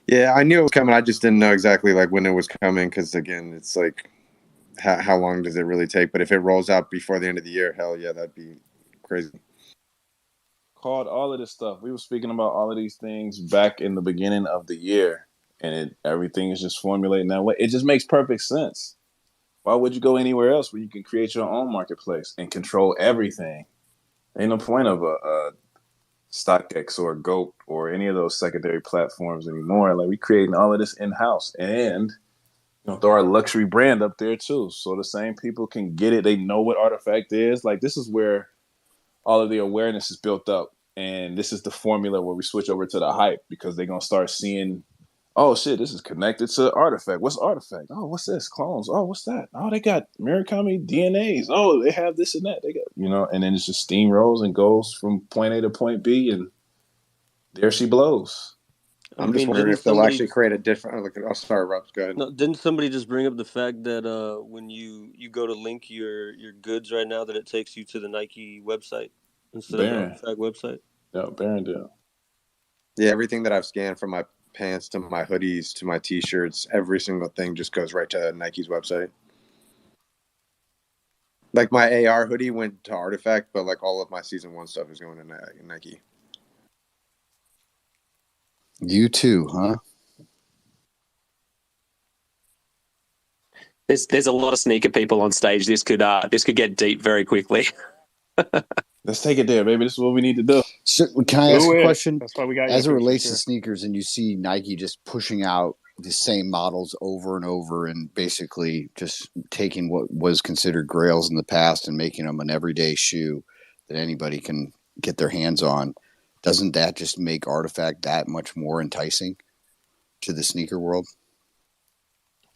Yeah, I knew it was coming. I just didn't know exactly like when it was coming because, again, it's like how long does it really take? But if it rolls out before the end of the year, hell yeah, that'd be crazy. Called all of this stuff. We were speaking about all of these things back in the beginning of the year, and everything is just formulating that way. It just makes perfect sense. Why would you go anywhere else where you can create your own marketplace and control everything? Ain't no point of a StockX or GOAT or any of those secondary platforms anymore. Like we creating all of this in-house and throw our luxury brand up there too. So the same people can get it. They know what Artifact is. Like this is where all of the awareness is built up. And this is the formula where we switch over to the hype because they're going to start seeing, oh shit, this is connected to Artifact. What's Artifact? Oh, what's this? Clones. Oh, what's that? Oh, they got Murakami DNAs. Oh, they have this and that. They got, and then it's just steamrolls and goes from point A to point B, and there she blows. I'm just wondering if they'll actually create a different. Oh, sorry, Rob. Go ahead. No, didn't somebody just bring up the fact that when you go to link your goods right now, that it takes you to the Nike website instead of the Artifact website? Yeah, Baron did. Yeah, everything that I've scanned from my pants to my hoodies to my T-shirts, every single thing just goes right to Nike's website. Like my AR hoodie went to Artifact, but like all of my Season 1 stuff is going to Nike. You too, huh? There's a lot of sneaker people on stage. This could get deep very quickly. Let's take it there, baby. This is what we need to do. So, can I ask a question? That's why we got as it relates to sneakers, and you see Nike just pushing out the same models over and over, and basically just taking what was considered grails in the past and making them an everyday shoe that anybody can get their hands on. Doesn't that just make Artifact that much more enticing to the sneaker world?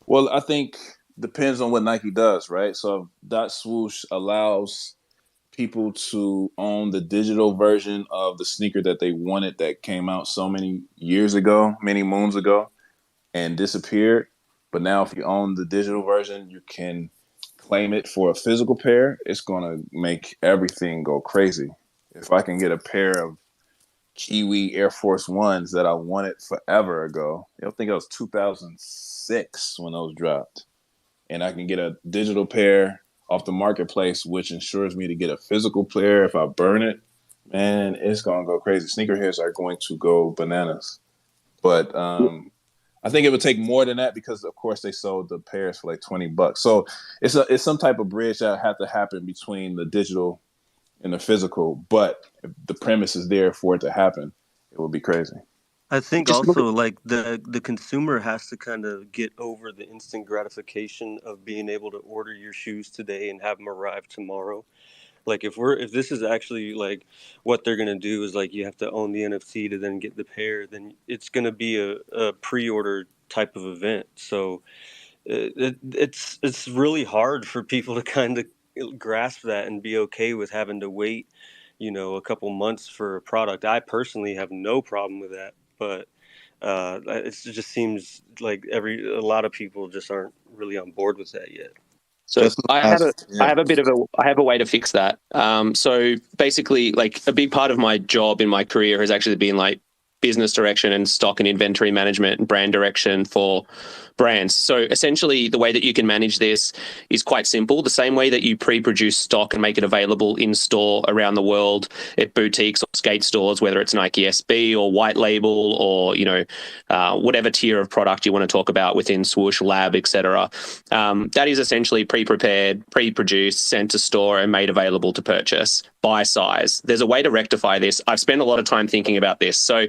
Well, I think depends on what Nike does, right? So Dot Swoosh allows people to own the digital version of the sneaker that they wanted that came out so many years ago, many moons ago, and disappeared. But now if you own the digital version, you can claim it for a physical pair. It's going to make everything go crazy. If I can get a pair of Kiwi Air Force Ones that I wanted forever ago, I think it was 2006 when those dropped, and I can get a digital pair off the marketplace, which ensures me to get a physical pair if I burn it, man, it's going to go crazy. Sneakerheads are going to go bananas. But I think it would take more than that because, of course, they sold the pairs for like $20. So it's some type of bridge that had to happen between the digital and the physical. But if the premise is there for it to happen, it would be crazy. I think Just look at also like the consumer has to kind of get over the instant gratification of being able to order your shoes today and have them arrive tomorrow. Like if this is actually like what they're gonna do is like you have to own the NFT to then get the pair, then it's gonna be a pre-order type of event. So it's really hard for people to kind of grasp that and be okay with having to wait, a couple months for a product. I personally have no problem with that, but it just seems like a lot of people just aren't really on board with that yet. So Just in the past, I yeah. have a way to fix that. So basically, like a big part of my job in my career has actually been like business direction and stock and inventory management and brand direction for brands. So essentially, the way that you can manage this is quite simple. The same way that you pre-produce stock and make it available in store around the world at boutiques or skate stores, whether it's Nike SB or white label or whatever tier of product you want to talk about within Swoosh Lab, etc. That is essentially pre-prepared, pre-produced, sent to store, and made available to purchase by size. There's a way to rectify this. I've spent a lot of time thinking about this. So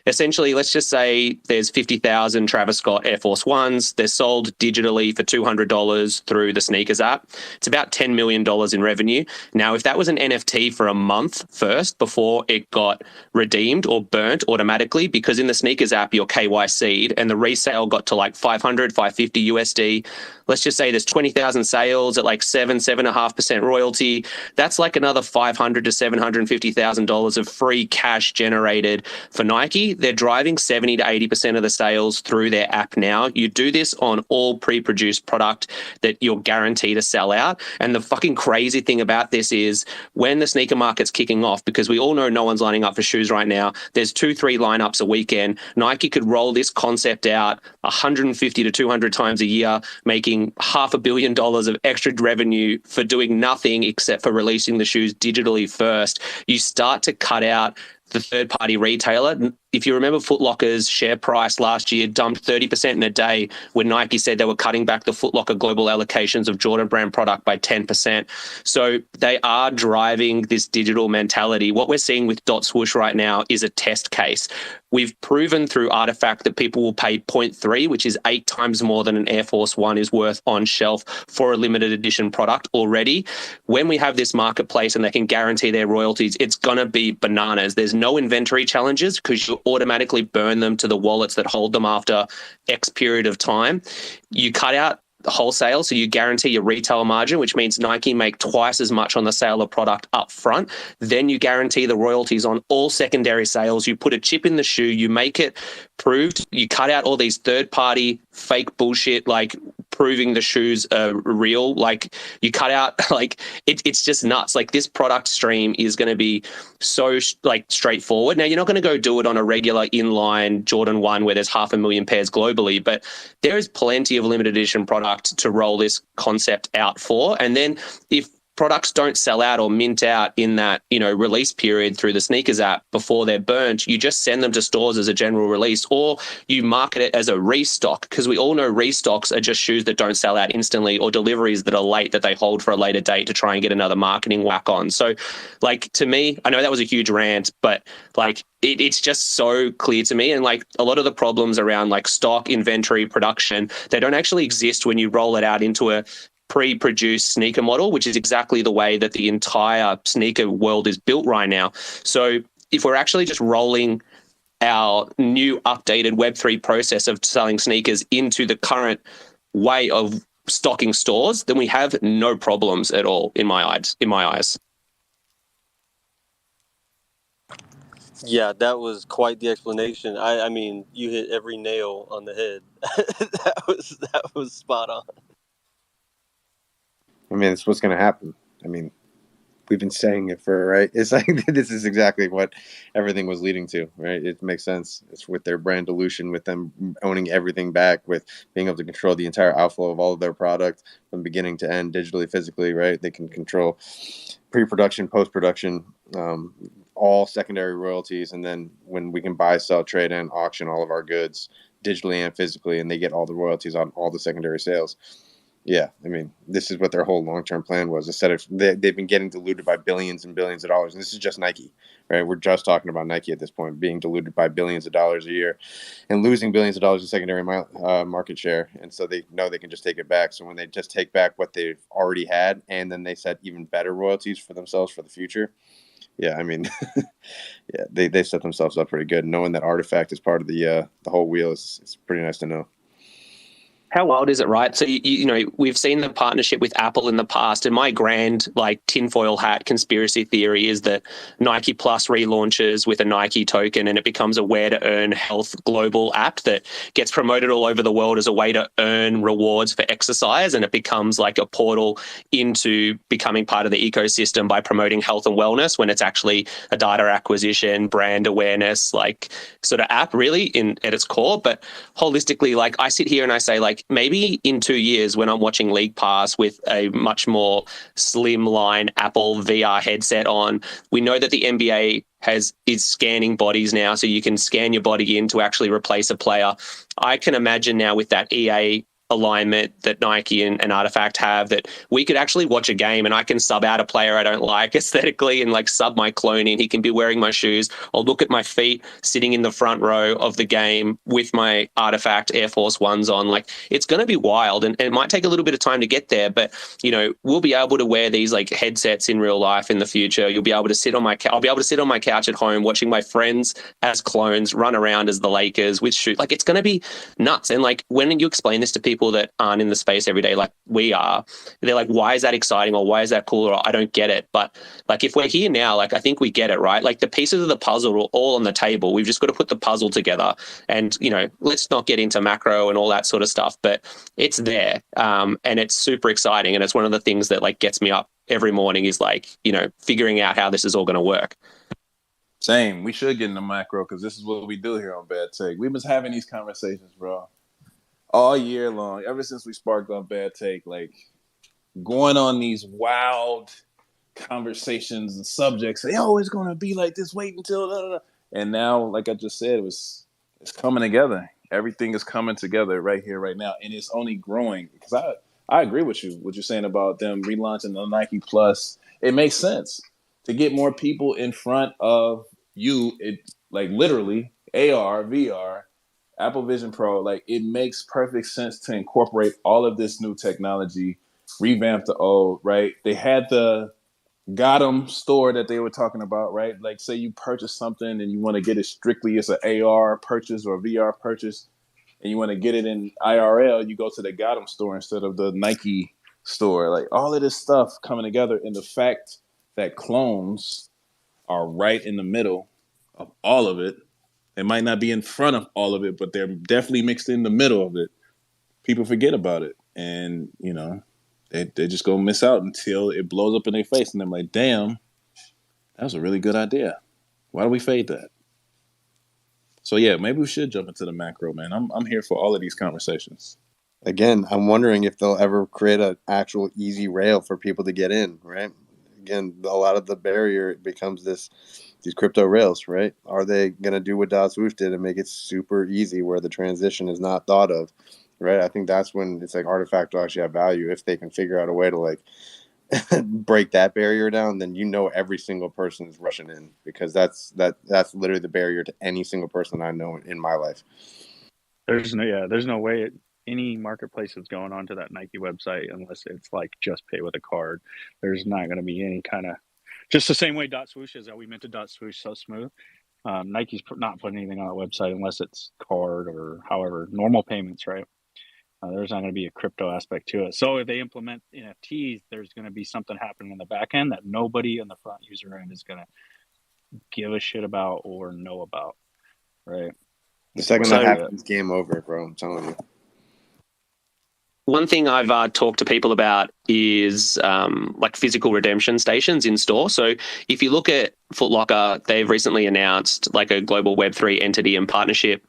essentially, let's just say there's 50,000 Travis Scott Air Force Ones. They're sold digitally for $200 through the Sneakers app. It's about $10 million in revenue. Now, if that was an NFT for a month first before it got redeemed or burnt automatically, because in the Sneakers app, you're KYC'd and the resale got to like 500, 550 USD. Let's just say there's 20,000 sales at like 7.5% royalty. That's like another $500 to $750,000 of free cash generated for Nike. They're driving 70 to 80% of the sales through their app now. You do this on all pre-produced product that you're guaranteed to sell out. And the fucking crazy thing about this is when the sneaker market's kicking off, because we all know no one's lining up for shoes right now, there's 2-3 lineups a weekend. Nike could roll this concept out 150 to 200 times a year, making $500 million of extra revenue for doing nothing except for releasing the shoes digitally first. You start to cut out the third-party retailer. If you remember, Foot Locker's share price last year dumped 30% in a day when Nike said they were cutting back the Foot Locker global allocations of Jordan brand product by 10%. So they are driving this digital mentality. What we're seeing with Dot Swoosh right now is a test case. We've proven through Artifact that people will pay 0.3, which is 8 times more than an Air Force One is worth on shelf for a limited edition product already. When we have this marketplace and they can guarantee their royalties, it's going to be bananas. There's no inventory challenges because you automatically burn them to the wallets that hold them after X period of time. You cut out wholesale, so you guarantee your retail margin, which means Nike make twice as much on the sale of product up front. Then you guarantee the royalties on all secondary sales. You put a chip in the shoe, you make it proved, you cut out all these third-party fake bullshit like proving the shoes are real. Like you cut out, like it's just nuts. Like this product stream is going to be so like straightforward. Now you're not going to go do it on a regular inline Jordan 1 where there's 500,000 pairs globally, but there is plenty of limited edition product to roll this concept out for. And then if products don't sell out or mint out in that, release period through the Sneakers app before they're burnt, you just send them to stores as a general release, or you market it as a restock, because we all know restocks are just shoes that don't sell out instantly or deliveries that are late that they hold for a later date to try and get another marketing whack on. So like, to me, I know that was a huge rant, but like it's just so clear to me. And like a lot of the problems around like stock, inventory, production, they don't actually exist when you roll it out into a pre-produced sneaker model, which is exactly the way that the entire sneaker world is built right now. So if we're actually just rolling our new updated Web3 process of selling sneakers into the current way of stocking stores, then we have no problems at all in my eyes. Yeah, that was quite the explanation. I mean, you hit every nail on the head. that was spot on. I mean, it's what's going to happen. I mean, we've been saying it for, right? It's like this is exactly what everything was leading to, right? It makes sense. It's with their brand dilution, with them owning everything back, with being able to control the entire outflow of all of their product from beginning to end, digitally, physically, right? They can control pre-production, post-production, all secondary royalties, and then when we can buy, sell, trade, and auction all of our goods digitally and physically, and they get all the royalties on all the secondary sales. Yeah, I mean, this is what their whole long-term plan was. Instead of they've been getting diluted by billions and billions of dollars, and this is just Nike, right? We're just talking about Nike at this point, being diluted by billions of dollars a year, and losing billions of dollars in secondary market share. And so they know they can just take it back. So when they just take back what they've already had, and then they set even better royalties for themselves for the future. Yeah, I mean, yeah, they set themselves up pretty good. Knowing that Artifact is part of the whole wheel is pretty nice to know. How wild is it, right? So, you know, we've seen the partnership with Apple in the past, and my grand, like, tinfoil hat conspiracy theory is that Nike Plus relaunches with a Nike token and it becomes a where-to-earn health global app that gets promoted all over the world as a way to earn rewards for exercise, and it becomes like a portal into becoming part of the ecosystem by promoting health and wellness when it's actually a data acquisition, brand awareness, like, sort of app, really, at its core. But holistically, like, I sit here and I say, like, maybe in 2 years when I'm watching League Pass with a much more slimline Apple VR headset on, we know that the NBA is scanning bodies now, so you can scan your body in to actually replace a player. I can imagine now with that EA alignment that Nike and Artifact have, that we could actually watch a game and I can sub out a player I don't like aesthetically and like sub my clone in. He can be wearing my shoes. I'll look at my feet sitting in the front row of the game with my Artifact Air Force Ones on. Like, it's going to be wild, and it might take a little bit of time to get there, but, you know, we'll be able to wear these like headsets in real life in the future. You'll be able to sit on I'll be able to sit on my couch at home watching my friends as clones run around as the Lakers with shoes. Like, it's going to be nuts. And like, when you explain this to people that aren't in the space every day like we are, they're like, why is that exciting, or why is that cool, or I don't get it. But like, if we're here now, like, I think we get it, right? Like, the pieces of the puzzle are all on the table. We've just got to put the puzzle together. And, you know, let's not get into macro and all that sort of stuff, but it's there. And it's super exciting. And it's one of the things that like gets me up every morning, is like, you know, figuring out how this is all going to work. Same. We should get into macro, because this is what we do here on Bad Take. We've been having these conversations, bro, all year long, ever since we sparked on Bad Take, like, going on these wild conversations and subjects. Say, oh, it's going to be like this. Wait until, blah, blah, blah. And now, like I just said, it's coming together. Everything is coming together right here, right now, and it's only growing. Because I agree with you, what you're saying about them relaunching the Nike Plus. It makes sense to get more people in front of you. It, like, literally AR, VR, Apple Vision Pro. Like, it makes perfect sense to incorporate all of this new technology, revamp the old, right? They had the Gotham store that they were talking about, right? Like, say you purchase something and you want to get it strictly as an AR purchase or a VR purchase, and you want to get it in IRL, you go to the Gotham store instead of the Nike store. Like, all of this stuff coming together, and the fact that clones are right in the middle of all of it. They might not be in front of all of it, but they're definitely mixed in the middle of it. People forget about it, and, you know, they just go miss out until it blows up in their face, and I'm like, damn, that was a really good idea. Why do we fade that? So yeah, maybe we should jump into the macro, man. I'm here for all of these conversations. Again, I'm wondering if they'll ever create an actual easy rail for people to get in, right? Again, a lot of the barrier becomes these crypto rails, right? Are they going to do what Swoosh did and make it super easy where the transition is not thought of, right? I think that's when it's like Artifact will actually have value if they can figure out a way to like break that barrier down. Then, you know, every single person is rushing in, because that's literally the barrier to any single person I know in my life. There's no way any marketplace is going onto that Nike website unless it's like just pay with a card. There's not going to be any kind of, just the same way .swoosh is, that we minted .swoosh so smooth. Nike's not putting anything on the website unless it's card or however normal payments, right? There's not going to be a crypto aspect to it. So if they implement NFTs, there's going to be something happening in the back end that nobody in the front user end is going to give a shit about or know about, right? The second So- that happens, game over, bro. I'm telling you. One thing I've talked to people about is like physical redemption stations in store. So if you look at Foot Locker, they've recently announced like a global Web3 entity and partnership.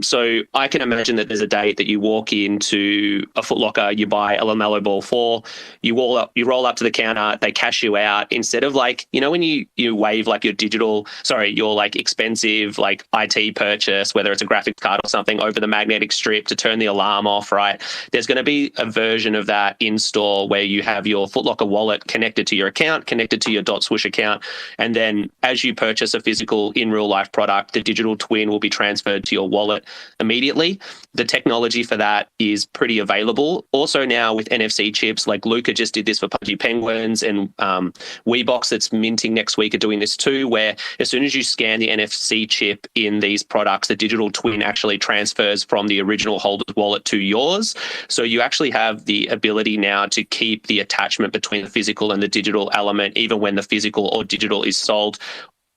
So I can imagine that there's a date that you walk into a Foot Locker, you buy a LaMelo Ball 4, you roll up to the counter, they cash you out. Instead of like, when you waive like your like expensive like IT purchase, whether it's a graphics card or something, over the magnetic strip to turn the alarm off, right? There's going to be a version of that in store where you have your Foot Locker wallet connected to your account, connected to your .swoosh account, and then as you purchase a physical in real life product, the digital twin will be transferred to your wallet immediately. The technology for that is pretty available. Also now with NFC chips, like Luca just did this for PUBG Penguins, and Weebox that's minting next week are doing this too, where as soon as you scan the NFC chip in these products, the digital twin actually transfers from the original holder's wallet to yours. So you actually have the ability now to keep the attachment between the physical and the digital element, even when the physical or digital is sold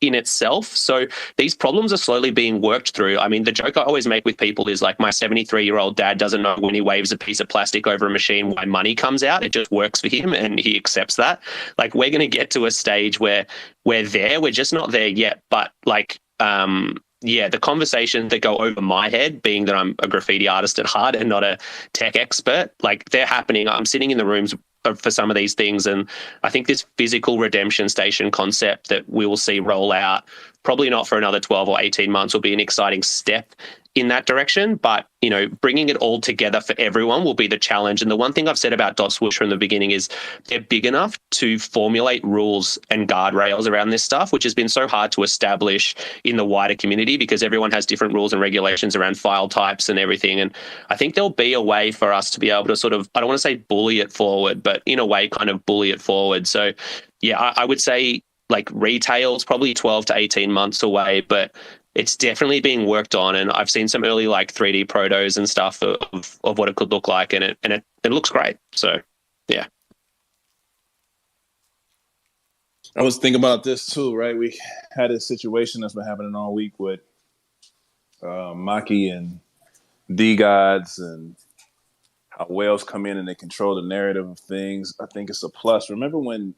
in itself. So these problems are slowly being worked through. I mean, the joke I always make with people is like, my 73-year-old dad doesn't know when he waves a piece of plastic over a machine why money comes out. It just works for him and he accepts that. Like, we're going to get to a stage where we're there. We're just not there yet. But like, the conversations that go over my head, being that I'm a graffiti artist at heart and not a tech expert, like, they're happening. I'm sitting in the rooms for some of these things, and I think this physical redemption station concept that we will see roll out, probably not for another 12 or 18 months, will be an exciting step in that direction. But, bringing it all together for everyone will be the challenge. And the one thing I've said about .swoosh from the beginning is they're big enough to formulate rules and guardrails around this stuff, which has been so hard to establish in the wider community because everyone has different rules and regulations around file types and everything. And I think there'll be a way for us to be able to sort of, I don't want to say bully it forward, but in a way kind of bully it forward. So yeah, I would say like retail's probably 12 to 18 months away, but it's definitely being worked on. And I've seen some early like 3D protos and stuff of what it could look like, and it looks great. So yeah. I was thinking about this too, right? We had a situation that's been happening all week with Maki and D-Gods and how whales come in and they control the narrative of things. I think it's a plus. Remember when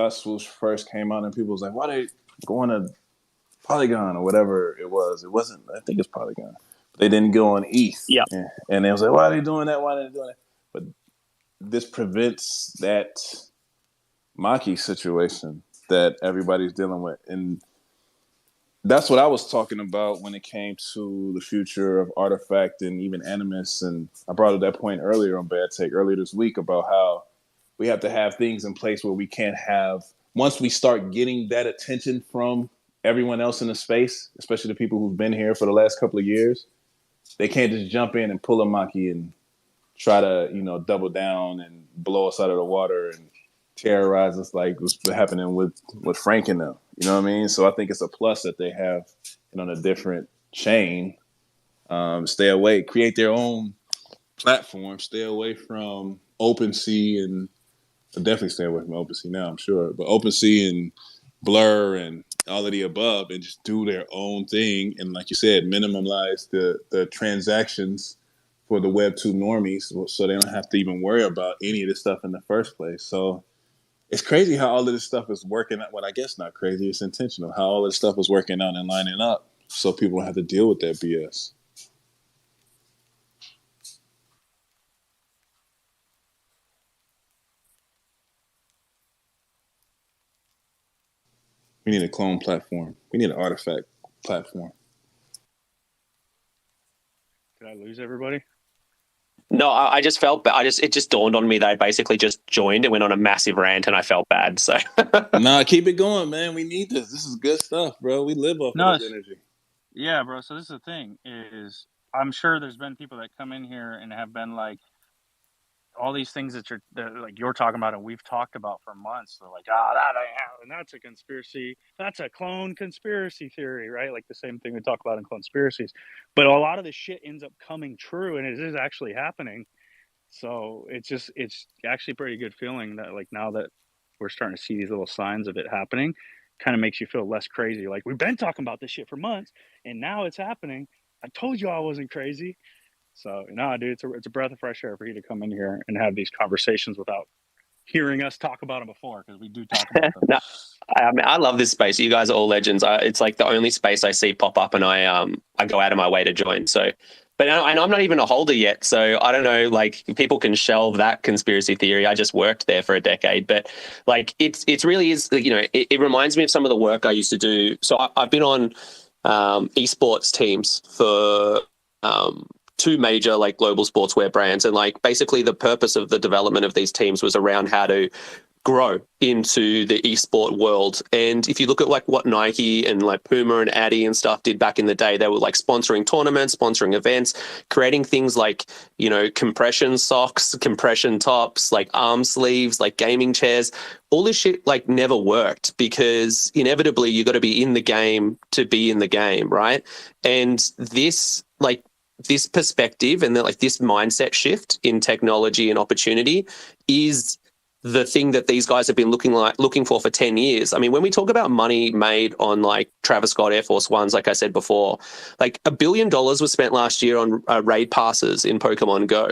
.swoosh first came out and people was like, why they going to Polygon or whatever it was? It wasn't, I think it's Polygon. They didn't go on ETH. Yeah. And they was like, why are they doing that? Why are they doing that? But this prevents that Maki situation that everybody's dealing with. And that's what I was talking about when it came to the future of Artifact and even Animus. And I brought up that point earlier on Bad Take earlier this week about how we have to have things in place where we can't have, once we start getting that attention from everyone else in the space, especially the people who've been here for the last couple of years, they can't just jump in and pull a Maki and try to, double down and blow us out of the water and terrorize us like what's happening with Frank and them. You know what I mean? So I think it's a plus that they have it on a different chain. Stay away, create their own platform, stay away from OpenSea, and I'll definitely stay away from OpenSea now, I'm sure. But OpenSea and Blur and all of the above, and just do their own thing. And like you said, minimize the transactions for the Web 2 normies so they don't have to even worry about any of this stuff in the first place. So it's crazy how all of this stuff is working out. Well, I guess not crazy. It's intentional how all this stuff is working out and lining up so people don't have to deal with that BS. We need a clone platform. We need an artifact platform. Did I lose everybody? No, I just felt bad. It just dawned on me that I basically just joined and went on a massive rant, and I felt bad. So Nah, keep it going, man. We need this. This is good stuff, bro. We live off of this energy. Yeah, bro. So this is the thing is, I'm sure there's been people that come in here and have been like, all these things that like you're talking about and we've talked about for months. They're like, and that's a conspiracy. That's a clone conspiracy theory, right? Like the same thing we talk about in conspiracies. But a lot of this shit ends up coming true, and it is actually happening. So it's actually a pretty good feeling that like now that we're starting to see these little signs of it happening, kind of makes you feel less crazy. Like we've been talking about this shit for months, and now it's happening. I told you I wasn't crazy. So no, dude, it's a breath of fresh air for you to come in here and have these conversations without hearing us talk about them before, because we do talk about them. No, I mean, I love this space. You guys are all legends. It's like the only space I see pop up, and I go out of my way to join. So, but and I'm not even a holder yet, so I don't know. Like people can shelve that conspiracy theory. I just worked there for a decade, but like it's really is. You know, it reminds me of some of the work I used to do. So I've been on esports teams for two major like global sportswear brands, and like basically the purpose of the development of these teams was around how to grow into the esport world. And if you look at like what Nike and like Puma and Adi and stuff did back in the day, they were like sponsoring tournaments, sponsoring events, creating things like, you know, compression socks, compression tops, like arm sleeves, like gaming chairs. All this shit like never worked because inevitably you got to be in the game to be in the game, right? And this perspective and like this mindset shift in technology and opportunity is the thing that these guys have been looking for 10 years. I mean, when we talk about money made on like Travis Scott Air Force Ones, like I said before, like $1 billion was spent last year on raid passes in Pokemon Go.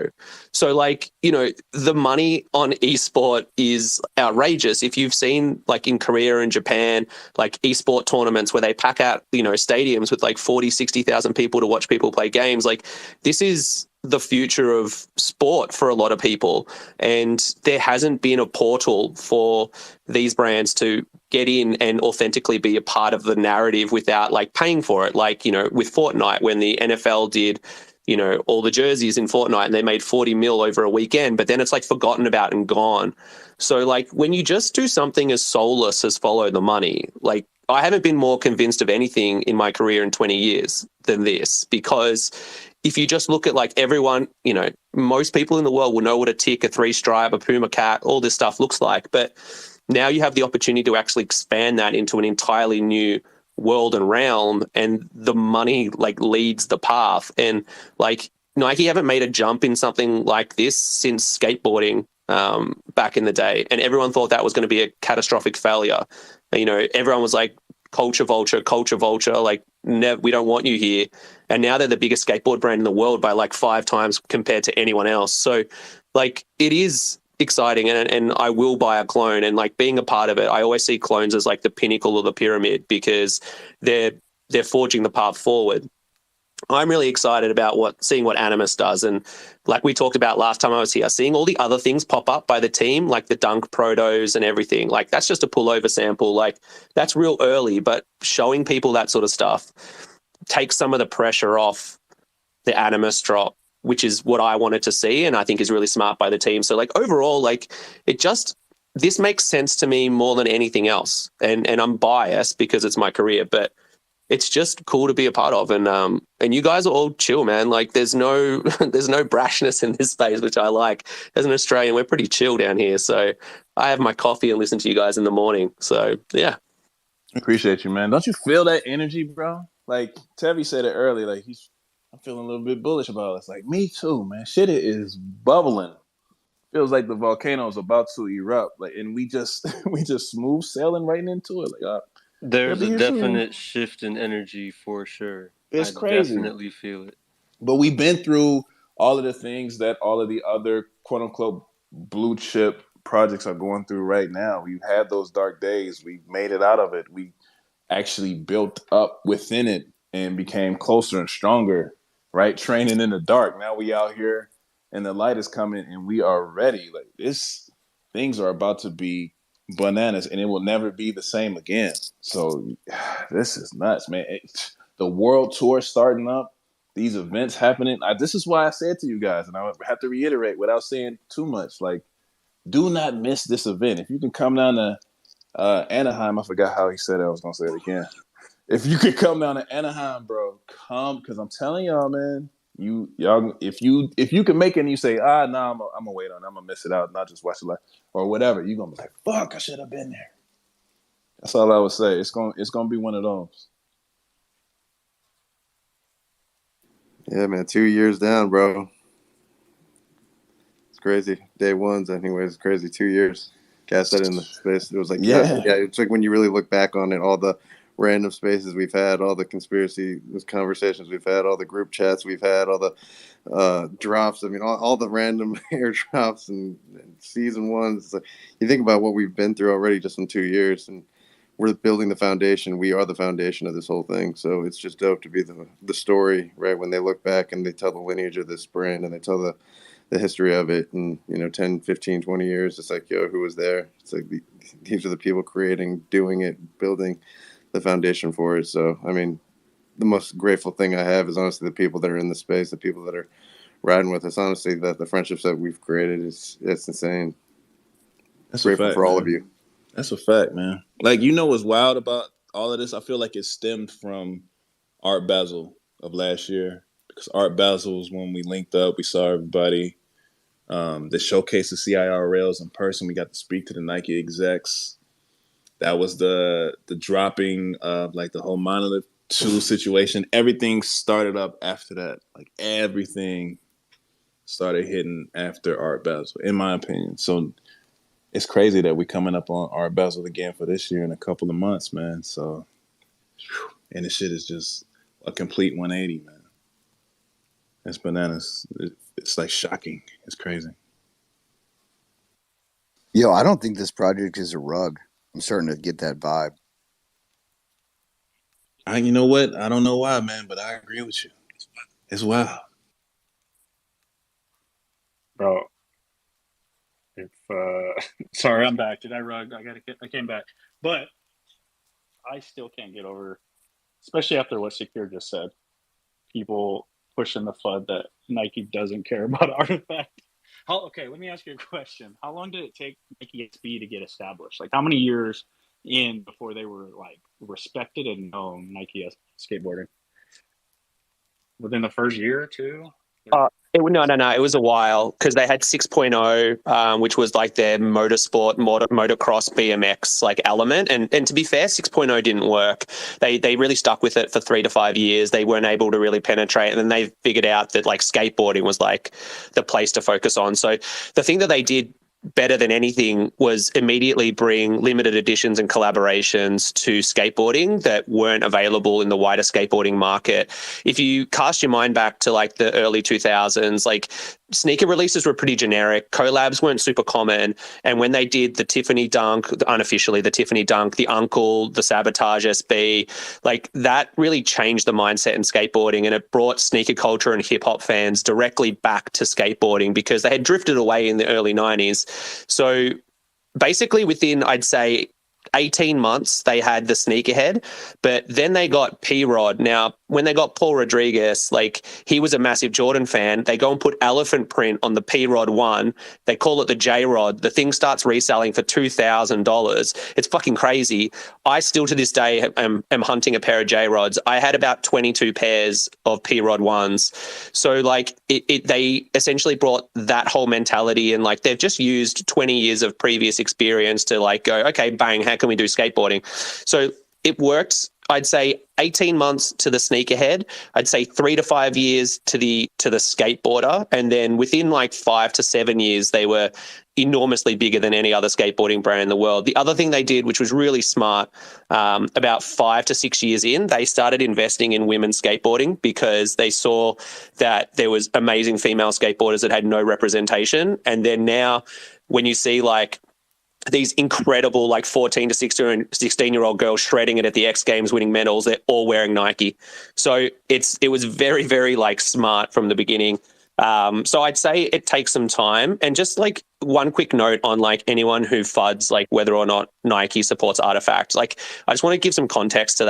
So like, you know, the money on esport is outrageous. If you've seen like in Korea and Japan, like esport tournaments where they pack out, you know, stadiums with like 40, 60,000 people to watch people play games, like this is the future of sport for a lot of people. And there hasn't been a portal for these brands to get in and authentically be a part of the narrative without like paying for it. Like, you know, with Fortnite, when the NFL did, you know, all the jerseys in Fortnite and they made 40 mil over a weekend, but then it's like forgotten about and gone. So like when you just do something as soulless as follow the money, like I haven't been more convinced of anything in my career in 20 years than this, because if you just look at like everyone, you know, most people in the world will know what a tick, a 3-stripe, a Puma cat, all this stuff looks like. But now you have the opportunity to actually expand that into an entirely new world and realm, and the money like leads the path. And like Nike haven't made a jump in something like this since skateboarding back in the day. And everyone thought that was going to be a catastrophic failure. You know, everyone was like, culture vulture, like we don't want you here. And now they're the biggest skateboard brand in the world by like 5 times compared to anyone else. So like it is exciting, and I will buy a clone. And like being a part of it, I always see clones as like the pinnacle of the pyramid because they're forging the path forward. I'm really excited about seeing what Animus does. And like we talked about last time I was here, seeing all the other things pop up by the team, like the Dunk Protos and everything, like that's just a pullover sample. Like that's real early, but showing people that sort of stuff takes some of the pressure off the Animus drop, which is what I wanted to see. And I think is really smart by the team. So like overall, like this makes sense to me more than anything else. And I'm biased because it's my career, but it's just cool to be a part of. And you guys are all chill, man. Like there's no brashness in this space, which I like. As an Australian, we're pretty chill down here. So I have my coffee and listen to you guys in the morning. So yeah. Appreciate you, man. Don't you feel that energy, bro? Like Tevi said it earlier, like I'm feeling a little bit bullish about it. It's like me too, man. Shit is bubbling. Feels like the volcano is about to erupt. Like, and we just smooth sailing right into it. Like, there's a definite shift in energy for sure. It's I crazy. Definitely feel it. But we've been through all of the things that all of the other quote unquote blue chip projects are going through right now. We've had those dark days. We made it out of it. We actually built up within it and became closer and stronger, right? Training in the dark. Now we out here and the light is coming and we are ready. Like things are about to be bananas and it will never be the same again. So this is nuts, man. The world tour starting up, these events happening. This is why I said to you guys, and I have to reiterate without saying too much, like, do not miss this event. If you can come down to Anaheim, I forgot how he said it. I was going to say it again. If you could come down to Anaheim, bro, come, because I'm telling y'all, man, Y'all, if you can make it and you say, nah, I'm gonna wait on it, I'm gonna miss it out and not just watch it live or whatever, you're gonna be like, fuck, I should have been there. That's all I would say. It's gonna be one of those. Yeah, man, 2 years down, bro. It's crazy. Day ones, anyways, it's crazy. 2 years. Cast that in the space. It was like, yeah, it's like when you really look back on it, all the random spaces we've had, all the conspiracy conversations we've had, all the group chats we've had, all the drops. I mean, all the random airdrops and season ones. It's like, you think about what we've been through already just in 2 years, and we're building the foundation. We are the foundation of this whole thing. So it's just dope to be the story, right? When they look back and they tell the lineage of this brand and they tell the history of it, and 10, 15, 20 years, it's like, yo, who was there? It's like these are the people creating, doing it, building the foundation for it. So I mean, the most grateful thing I have is honestly the people that are in the space, the people that are riding with us. Honestly, that the friendships that we've created it's insane. That's grateful a fact, for all man. of you. That's a fact, man. Like, what's wild about all of this? I feel like it stemmed from Art Basel of last year, because Art Basel was when we linked up, we saw everybody. The showcase of CIR Rails in person. We got to speak to the Nike execs. That was the dropping of like the whole Monolith 2 situation. Everything started up after that. Like everything started hitting after Art Basel, in my opinion. So it's crazy that we're coming up on Art Basel again for this year in a couple of months, man. So, and the shit is just a complete 180, man. It's bananas. It's like shocking. It's crazy. Yo, I don't think this project is a rug. I'm starting to get that vibe. You know what? I don't know why, man, but I agree with you. It's wild. Bro, if sorry, I'm back. Did I rug? I came back, but I still can't get over, especially after what Secure just said, people pushing the FUD that Nike doesn't care about Artifact. Okay, let me ask you a question. How long did it take Nike SB to get established? Like, how many years in before they were like respected and known Nike skateboarding? Within the first year or two? No. It was a while because they had 6.0, which was like their motorsport, motocross, BMX like element. And to be fair, 6.0 didn't work. They really stuck with it for 3 to 5 years. They weren't able to really penetrate. And then they figured out that like skateboarding was like the place to focus on. So the thing that they did better than anything was immediately bring limited editions and collaborations to skateboarding that weren't available in the wider skateboarding market. If you cast your mind back to like the early 2000s, like sneaker releases were pretty generic. Collabs weren't super common. And when they did the Tiffany Dunk, unofficially the Tiffany Dunk, the Uncle, the Sabotage SB, like that really changed the mindset in skateboarding, and it brought sneaker culture and hip hop fans directly back to skateboarding because they had drifted away in the early 90s. So basically within, I'd say, 18 months, they had the sneakerhead, but then they got P-Rod. Now, when they got Paul Rodriguez, like he was a massive Jordan fan. They go and put elephant print on the P-Rod 1. They call it the J-Rod. The thing starts reselling for $2,000. It's fucking crazy. I still to this day am hunting a pair of J-Rods. I had about 22 pairs of P-Rod 1s. So like they essentially brought that whole mentality, and like they've just used 20 years of previous experience to like go, okay, bang, how can we do skateboarding? So it worked. I'd say 18 months to the sneakerhead. I'd say 3 to 5 years to the skateboarder, and then within like 5 to 7 years, they were enormously bigger than any other skateboarding brand in the world. The other thing they did, which was really smart, about 5 to 6 years in, they started investing in women's skateboarding because they saw that there was amazing female skateboarders that had no representation. And then now, when you see like these incredible like 14 to 16-year-old girls shredding it at the X Games, winning medals, they're all wearing Nike. So it was very, very like smart from the beginning. So I'd say it takes some time. And just like one quick note on like anyone who FUDs like whether or not Nike supports Artifact, like I just want to give some context to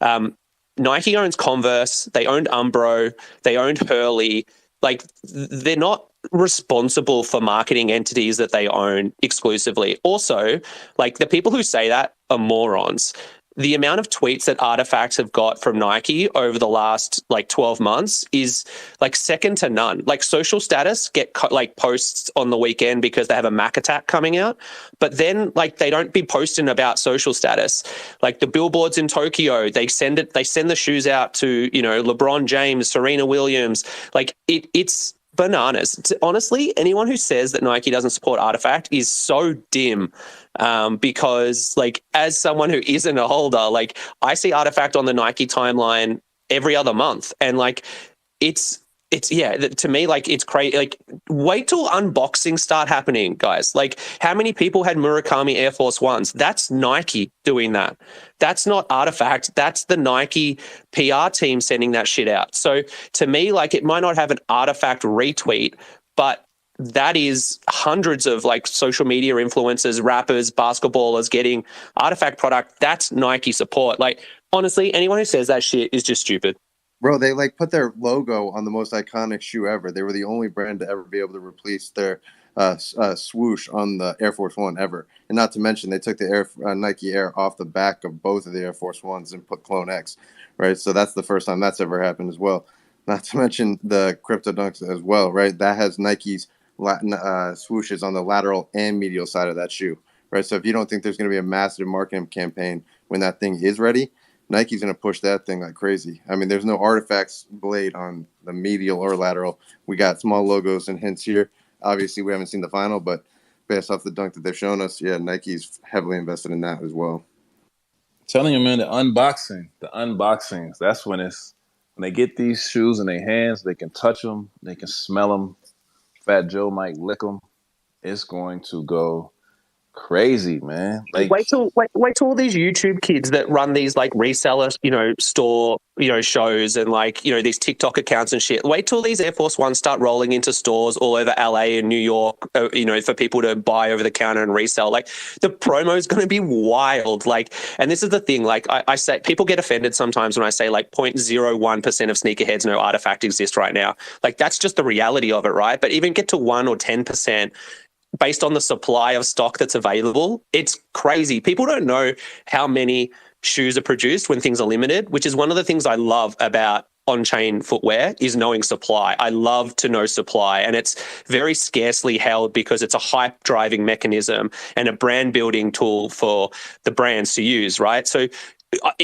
that. Nike owns Converse, they owned Umbro, they owned Hurley. Like they're not responsible for marketing entities that they own exclusively. Also, like the people who say that are morons. the amount of tweets that artifacts have got from Nike over the last like 12 months is like second to none. Like social status get like posts on the weekend because they have a Mac attack coming out, but then like they don't be posting about social status. Like the billboards in Tokyo, they send the shoes out to, you know, LeBron James, Serena Williams. Like it's bananas. Honestly, anyone who says that Nike doesn't support Artifact is so dim. Because like as someone who isn't a holder, like I see Artifact on the Nike timeline every other month, and like it's yeah, to me, like it's crazy. Like wait till unboxings start happening, guys. Like how many people had Murakami Air Force Ones? That's Nike doing that. That's not Artifact. That's the Nike PR team sending that shit out. So to me, like it might not have an Artifact retweet, but that is hundreds of like social media influencers, rappers, basketballers getting Artifact product. That's Nike support. Like honestly, anyone who says that shit is just stupid. Bro, they like put their logo on the most iconic shoe ever. They were the only brand to ever be able to replace their swoosh on the Air Force One ever. And not to mention, they took the Nike Air off the back of both of the Air Force Ones and put CloneX, right? So that's the first time that's ever happened as well. Not to mention the Crypto Dunks as well, right? That has Nike's swooshes on the lateral and medial side of that shoe, right? So if you don't think there's going to be a massive marketing campaign when that thing is ready, Nike's going to push that thing like crazy. I mean, there's no Artifacts blade on the medial or lateral. We got small logos and hints here. Obviously, we haven't seen the final, but based off the dunk that they've shown us, yeah, Nike's heavily invested in that as well. I'm telling you, man, the unboxings, that's when they get these shoes in their hands, they can touch them, they can smell them. Fat Joe might lick them. It's going to go crazy, man. Like wait till all these YouTube kids that run these like reseller, you know, store, you know, shows and like, you know, these TikTok accounts and shit. Wait till these Air Force Ones start rolling into stores all over LA and New York, you know, for people to buy over the counter and resell. Like the promo is going to be wild. Like, and this is the thing, like I say, people get offended sometimes when I say like 0.01% of sneakerheads know Artifact exists right now. Like that's just the reality of it, right? But even get to 1 or 10%, based on the supply of stock that's available, it's crazy. People don't know how many shoes are produced when things are limited, which is one of the things I love about on-chain footwear is knowing supply. I love to know supply, and it's very scarcely held because it's a hype driving mechanism and a brand building tool for the brands to use, right? So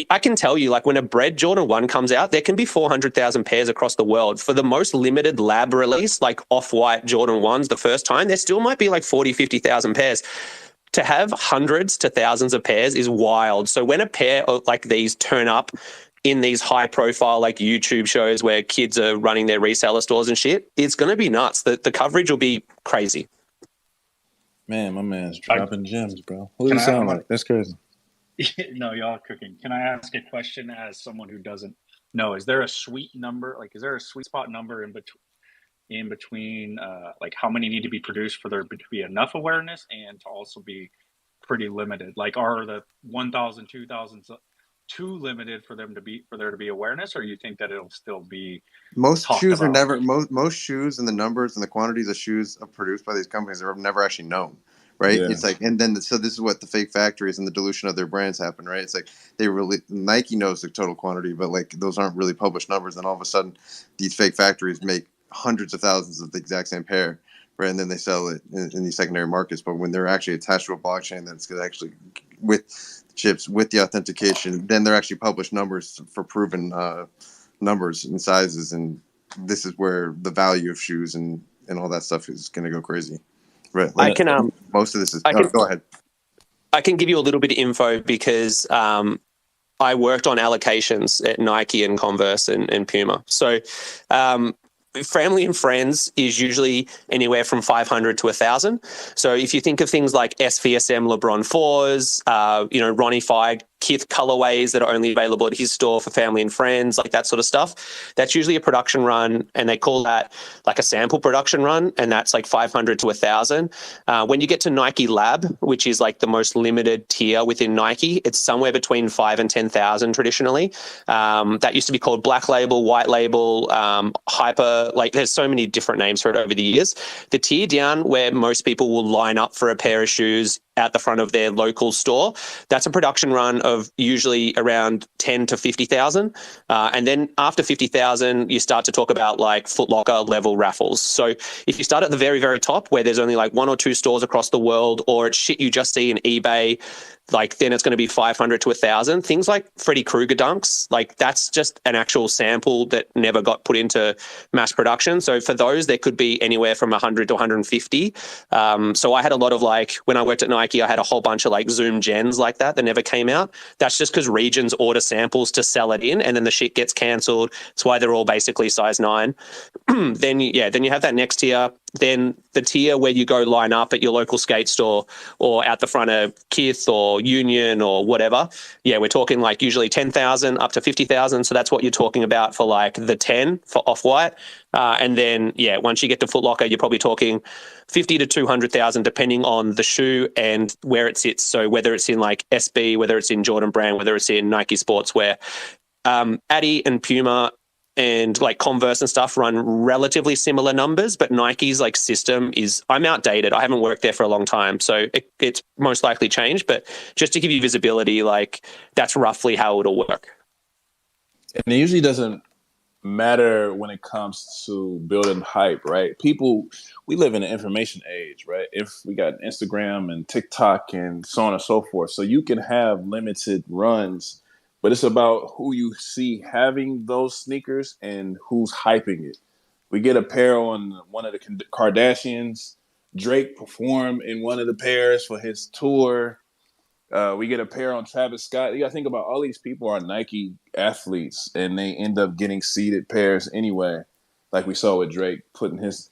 I can tell you, like when a bread Jordan 1 comes out, there can be 400,000 pairs across the world. For the most limited lab release, like off-white Jordan 1s the first time, there still might be like 40, 50,000 pairs. To have hundreds to thousands of pairs is wild. So when a pair of like these turn up in these high-profile like YouTube shows where kids are running their reseller stores and shit, it's going to be nuts. The coverage will be crazy. Man, my man's dropping gems, bro. What does it sound like? That's crazy. No, y'all are cooking. Can I ask a question as someone who doesn't know? Is there a sweet number? Like, is there a sweet spot number in between like how many need to be produced for there to be enough awareness and to also be pretty limited? Like, are the 1,000, 2,000 too limited for there to be awareness, or you think that it'll still be most shoes are never most shoes and the numbers and the quantities of shoes produced by these companies are never actually known. Right. Yeah. It's like, and then, so this is what the fake factories and the dilution of their brands happen, right? It's like Nike knows the total quantity, but like those aren't really published numbers. And all of a sudden these fake factories make hundreds of thousands of the exact same pair, right? And then they sell it in these secondary markets. But when they're actually attached to a blockchain that's actually with chips, with the authentication, then they're actually published numbers for proven numbers and sizes. And this is where the value of shoes and all that stuff is going to go crazy. Right. I can most of this is go ahead. I can give you a little bit of info because I worked on allocations at Nike and Converse and Puma. So family and friends is usually anywhere from 500 to 1,000. So if you think of things like SVSM LeBron 4s, you know, Ronnie Fieg, Kith colorways that are only available at his store for family and friends, like that sort of stuff, that's usually a production run, and they call that like a sample production run, and that's like 500 to 1,000. When you get to Nike Lab, which is like the most limited tier within Nike, it's somewhere between 5 and 10,000 traditionally. That used to be called Black Label, White Label, Hyper, like there's so many different names for it over the years. The tier down where most people will line up for a pair of shoes at the front of their local store. That's a production run of usually around 10 to 50,000. And then after 50,000, you start to talk about like Foot Locker level raffles. So if you start at the very, very top where there's only like 1 or 2 stores across the world, or it's shit you just see in eBay, like then it's going to be 500 to 1,000. Things like Freddy Krueger dunks, like that's just an actual sample that never got put into mass production. So for those, there could be anywhere from 100 to 150. So I had a lot of like, when I worked at Nike, I had a whole bunch of like Zoom gens like that never came out. That's just because regions order samples to sell it in, and then the shit gets cancelled. That's why they're all basically size 9. Then you have that next tier. Then the tier where you go line up at your local skate store or out the front of Kith or Union or whatever. Yeah, we're talking like usually 10,000 up to 50,000. So that's what you're talking about for like the 10 for Off-White. And then, once you get to Foot Locker, you're probably talking 50 to 200,000 depending on the shoe and where it sits. So whether it's in like SB, whether it's in Jordan Brand, whether it's in Nike Sportswear. Adi and Puma and like Converse and stuff run relatively similar numbers, but Nike's like system is, I'm outdated. I haven't worked there for a long time, so it's most likely changed, but just to give you visibility, like that's roughly how it'll work. And it usually doesn't matter when it comes to building hype, right? We live in an information age, right? If we got Instagram and TikTok and so on and so forth, so you can have limited runs, but it's about who you see having those sneakers and who's hyping it. We get a pair on one of the Kardashians. Drake performed in one of the pairs for his tour. We get a pair on Travis Scott. You got to think about all these people are Nike athletes, and they end up getting seeded pairs anyway. Like we saw with Drake putting his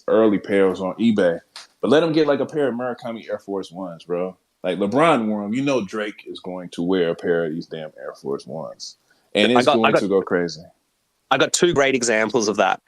early pairs on eBay. But let him get like a pair of Murakami Air Force Ones, bro. Like LeBron wore them. You know Drake is going to wear a pair of these damn Air Force Ones. And it's going to go crazy. I got 2 great examples of that.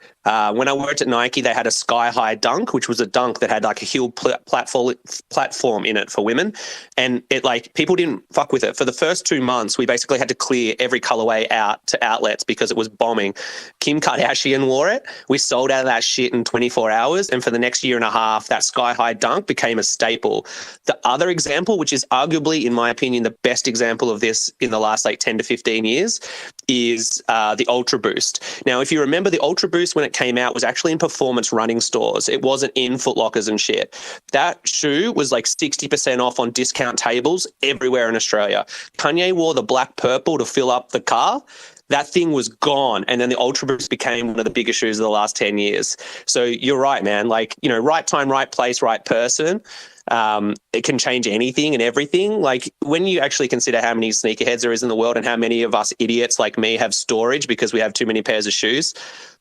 When I worked at Nike, they had a sky-high dunk, which was a dunk that had like a heel platform in it for women. And it like people didn't fuck with it. For the first 2 months, we basically had to clear every colorway out to outlets because it was bombing. Kim Kardashian wore it. We sold out of that shit in 24 hours. And for the next year and a half, that sky-high dunk became a staple. The other example, which is arguably, in my opinion, the best example of this in the last like 10 to 15 years, is the Ultra Boost. Now, if you remember, the Ultra Boost when it came out was actually in performance running stores. It wasn't in Foot Lockers and shit. That shoe was like 60% off on discount tables everywhere in Australia. Kanye wore the black purple to fill up the car. That thing was gone. And then the Ultra Boost became one of the biggest shoes of the last 10 years. So you're right, man. Like, right time, right place, right person. It can change anything and everything. Like when you actually consider how many sneakerheads there is in the world and how many of us idiots like me have storage because we have too many pairs of shoes,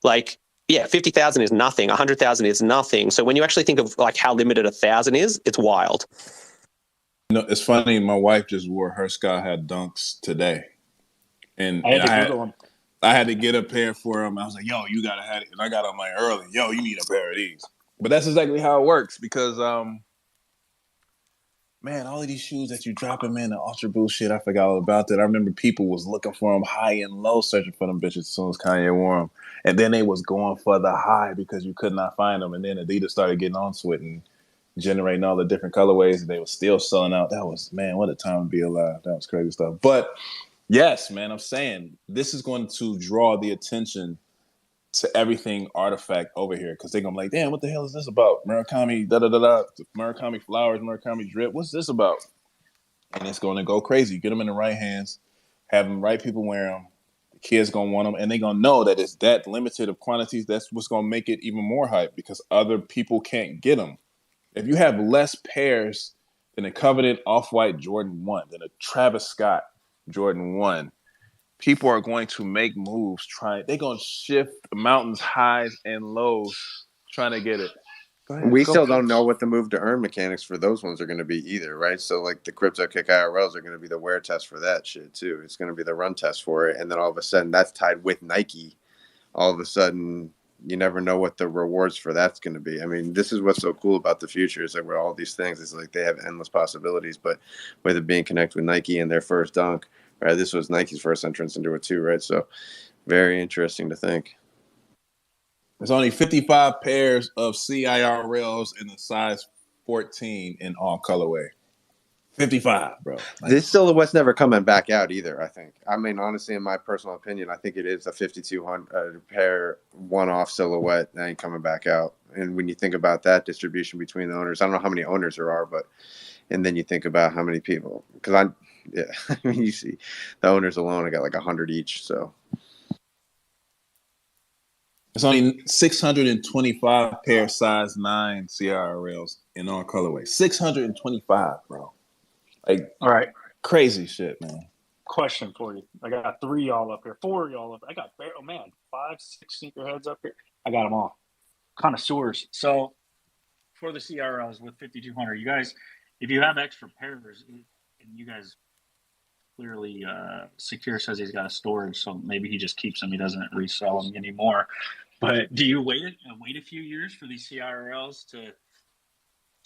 like, 50,000 is nothing. 100,000 is nothing. So when you actually think of like how limited 1,000 is, it's wild. It's funny. My wife just wore her sky-high dunks today. And I had to get a pair for him. I was like, yo, you got to have it. And I got on my early, yo, you need a pair of these. But that's exactly how it works because, man, all of these shoes that you dropping, man, the Ultra Boost shit, I forgot all about that. I remember people was looking for them high and low, searching for them bitches as soon as Kanye wore them. And then they was going for the high because you could not find them. And then Adidas started getting onto it and generating all the different colorways, and they were still selling out. That was, man, what a time to be alive. That was crazy stuff. But yes, man, I'm saying this is going to draw the attention to everything Artifact over here because they're going to be like, damn, what the hell is this about? Murakami, da-da-da-da, Murakami flowers, Murakami drip. What's this about? And it's going to go crazy. Get them in the right hands, have them right people wear them. The kids going to want them, and they're going to know that it's that limited of quantities. That's what's going to make it even more hype because other people can't get them. If you have less pairs than a coveted Off-White Jordan 1, than a Travis Scott Jordan 1, people are going to make moves they're going to shift mountains, highs, and lows trying to get it. We still don't know what the move to earn mechanics for those ones are going to be either, right? So like the Crypto Kick IRLs are going to be the wear test for that shit too. It's going to be the run test for it. And then all of a sudden that's tied with Nike. All of a sudden you never know what the rewards for that's going to be. I mean, this is what's so cool about the future is that with all these things, it's like they have endless possibilities, but with it being connected with Nike and their first dunk, right? This was Nike's first entrance into it too, right? So very interesting to think. There's only 55 pairs of CIRLs in the size 14 in all colorway. 55, bro. Like, This silhouette's never coming back out either, I think. I mean, honestly, in my personal opinion, I think it is a 5,200 pair one-off silhouette that ain't coming back out. And when you think about that distribution between the owners, I don't know how many owners there are, but and then you think about how many people, because I mean, you see the owners alone, I got like 100 each. So it's only 625 pair size 9 CRLs in all colorways. 625, bro. Like, All right. crazy shit, man. Question for you. I got 3 y'all up here, 4 y'all up. I got 5, 6 sneakerheads up here. I got them all. Connoisseurs. So for the CRLs with 5,200, you guys, if you have extra pairs, and you guys clearly, Secure says he's got a storage, so maybe he just keeps them. He doesn't resell them anymore. But do you wait a few years for these CRLs to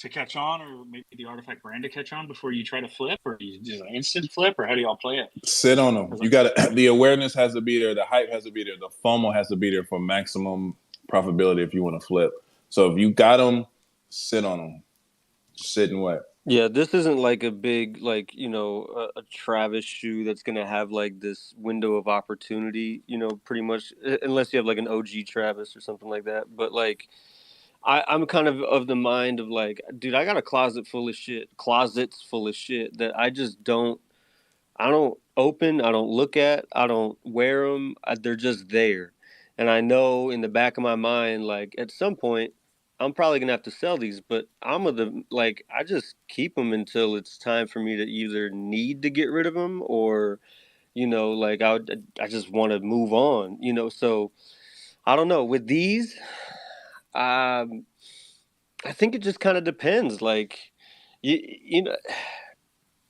catch on, or maybe the Artifact brand to catch on before you try to flip, or you just an instant flip, or how do y'all play it? Sit on them. You got to. The awareness has to be there. The hype has to be there. The FOMO has to be there for maximum profitability if you want to flip. So if you got them, sit on them. Sit and wait. Yeah, this isn't like a big, like, a Travis shoe that's going to have like this window of opportunity, pretty much, unless you have like an OG Travis or something like that. But like, I'm kind of the mind of like, dude, I got a closets full of shit that I don't open, I don't look at, I don't wear them. They're just there. And I know in the back of my mind, like at some point, I'm probably going to have to sell these, but I just keep them until it's time for me to either need to get rid of them or, like I just want to move on, so I don't know with these. I think it just kind of depends. Like, yeah,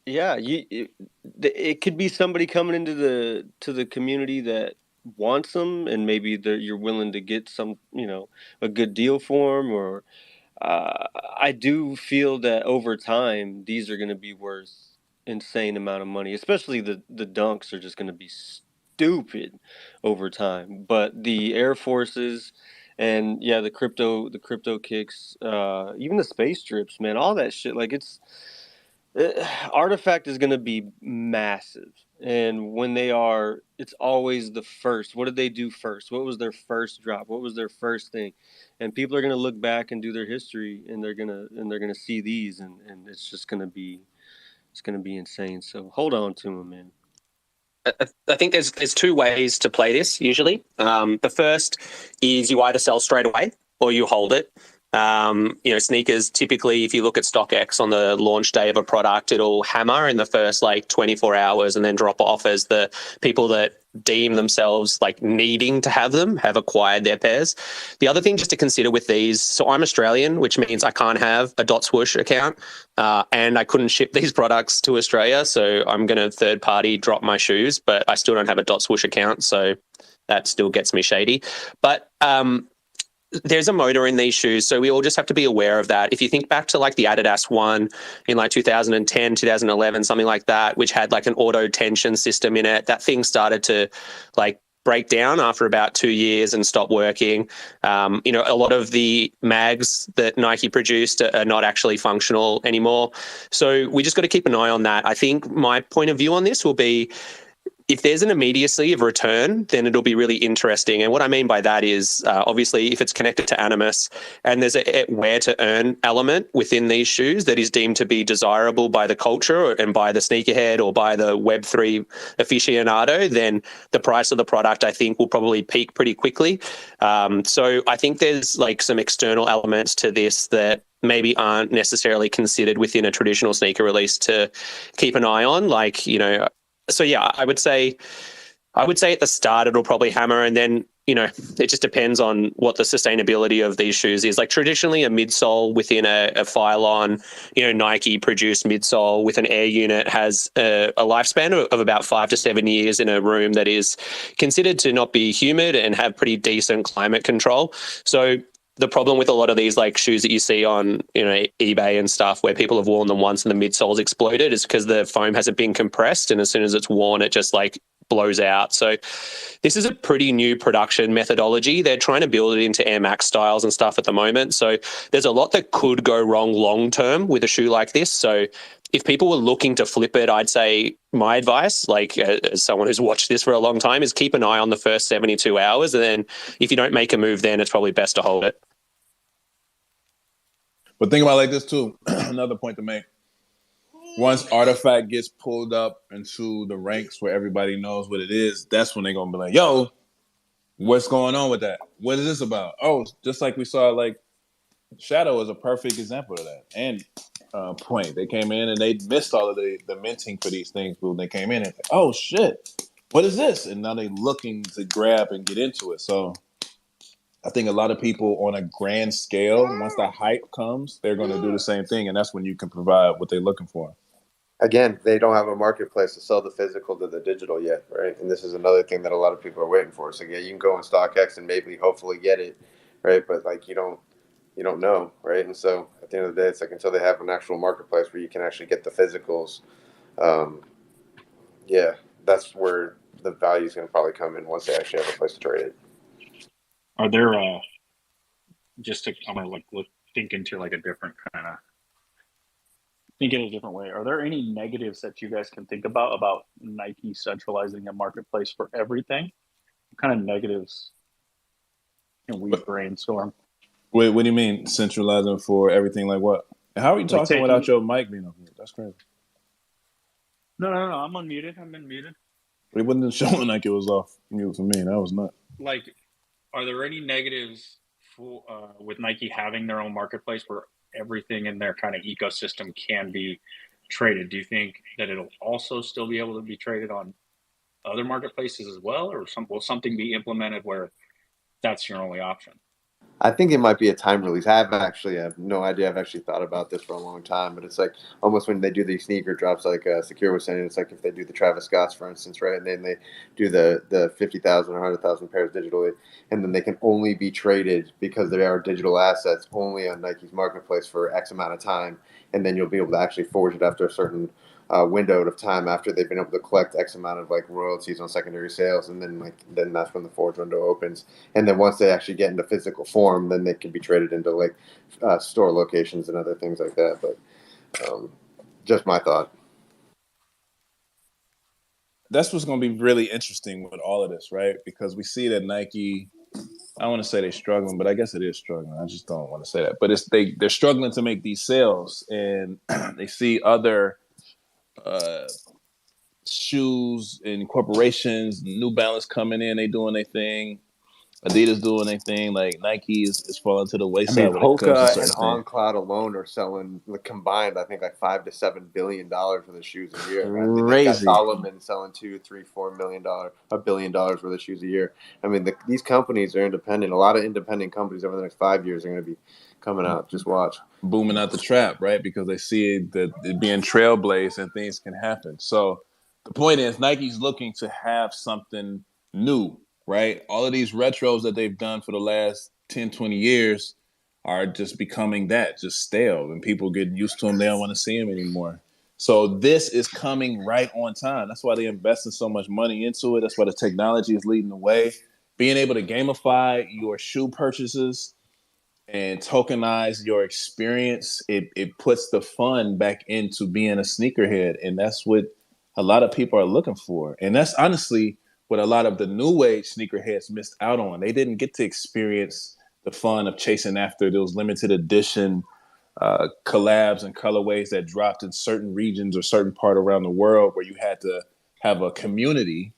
it could be somebody coming into the community that wants them, and maybe you're willing to get some, a good deal for them, or I do feel that over time these are going to be worth insane amount of money, especially the dunks are just going to be stupid over time. But the Air Forces and the crypto kicks, even the space strips, man, all that shit, like Artifact is going to be massive. And when they are, it's always the first. What did they do first? What was their first drop? What was their first thing? And people are going to look back and do their history, and they're going to see these, and it's just going to be, insane. So hold on to them, man. I think there's 2 ways to play this usually. The first is you either sell straight away or you hold it. Sneakers, typically, if you look at StockX on the launch day of a product, it'll hammer in the first like 24 hours and then drop off as the people that deem themselves like needing to have them have acquired their pairs. The other thing just to consider with these, so I'm Australian, which means I can't have a .swoosh account, and I couldn't ship these products to Australia, so I'm going to third party drop my shoes, but I still don't have a .swoosh account, so that still gets me shady. But there's a motor in these shoes, so we all just have to be aware of that. If you think back to like the Adidas one in like 2010, 2011, something like that, which had like an auto tension system in it, that thing started to like break down after about 2 years and stop working. A lot of the mags that Nike produced are not actually functional anymore. So we just got to keep an eye on that. I think my point of view on this will be, if there's an immediacy of return, then it'll be really interesting. And what I mean by that is, obviously, if it's connected to Animus and there's a where to earn element within these shoes that is deemed to be desirable by the culture and by the sneakerhead or by the Web3 aficionado, then the price of the product, I think, will probably peak pretty quickly. So I think there's like some external elements to this that maybe aren't necessarily considered within a traditional sneaker release to keep an eye on. Like, so yeah, I would say at the start it'll probably hammer, and then it just depends on what the sustainability of these shoes is. Like traditionally, a midsole within a Phylon, Nike produced midsole with an air unit has a lifespan of about 5 to 7 years in a room that is considered to not be humid and have pretty decent climate control. So the problem with a lot of these like shoes that you see on eBay and stuff where people have worn them once and the midsole's exploded is because the foam hasn't been compressed, and as soon as it's worn it just like blows out. So this is a pretty new production methodology. They're trying to build it into Air Max styles and stuff at the moment. So there's a lot that could go wrong long term with a shoe like this. So if people were looking to flip it, I'd say my advice, like as someone who's watched this for a long time, is keep an eye on the first 72 hours. And then if you don't make a move, then it's probably best to hold it. But think about it like this too. Another point to make. Once Artifact gets pulled up into the ranks where everybody knows what it is, that's when they're going to be like, yo, what's going on with that? What is this about? Oh, just like we saw, like, Shadow is a perfect example of that. And Point, they came in and they missed all of the minting for these things when they came in. And like, oh, shit, what is this? And now they're looking to grab and get into it. So I think a lot of people on a grand scale, once the hype comes, they're going to do the same thing. And that's when you can provide what they're looking for. Again, they don't have a marketplace to sell the physical to the digital yet, right? And this is another thing that a lot of people are waiting for. So yeah, you can go on StockX and maybe hopefully get it, right? But like you don't know, right? And so at the end of the day, it's like until they have an actual marketplace where you can actually get the physicals, yeah, that's where the value is going to probably come in once they actually have a place to trade it. Are there I'm gonna think into like a different kind of think in a different way. Are there any negatives that you guys can think about Nike centralizing a marketplace for everything? What kind of negatives can we brainstorm? Wait, what do you mean centralizing for everything? Like what? How are you talking without your mic being on mute? That's crazy. No, I'm unmuted. I'm unmuted. It wasn't showing like it was off mute for me. That was not. Like, are there any negatives for with Nike having their own marketplace where everything in their kind of ecosystem can be traded? Do you think that it'll also still be able to be traded on other marketplaces as well, or will something be implemented where that's your only option? I think it might be a time release. I have no idea. I've actually thought about this for a long time, but it's like almost when they do these sneaker drops, like Secure was saying, it's like if they do the Travis Scotts, for instance, right, and then they do the 50,000 or 100,000 pairs digitally, and then they can only be traded because they are digital assets only on Nike's marketplace for X amount of time, and then you'll be able to actually forge it after a certain window of time after they've been able to collect X amount of like royalties on secondary sales, and then that's when the forge window opens. And then once they actually get into physical form, then they can be traded into like store locations and other things like that. But just my thought. That's what's going to be really interesting with all of this, right? Because we see that Nike, I don't want to say they're struggling, but I guess it is struggling. I just don't want to say that. But they're struggling to make these sales, and they see other shoes and corporations, New Balance coming in, they doing their thing, Adidas doing their thing. Like Nike is falling to the wayside. I mean, Hoka and OnCloud alone are selling combined, I think, like $5 to $7 billion worth of shoes a year. Crazy. Got Solomon selling $2, $3, $4 million, $1 billion worth of shoes a year. I mean, these companies are independent. A lot of independent companies over the next 5 years are going to be coming out. Just watch. Booming out the trap, right? Because they see that it being trailblazed and things can happen. So the point is, Nike's looking to have something new, right? All of these retros that they've done for the last 10, 20 years are just becoming that, just stale. And people get used to them. They don't want to see them anymore. So this is coming right on time. That's why they invested so much money into it. That's why the technology is leading the way. Being able to gamify your shoe purchases and tokenize your experience, it puts the fun back into being a sneakerhead. And that's what a lot of people are looking for. And that's honestly what a lot of the new age sneakerheads missed out on. They didn't get to experience the fun of chasing after those limited edition collabs and colorways that dropped in certain regions or certain part around the world where you had to have a community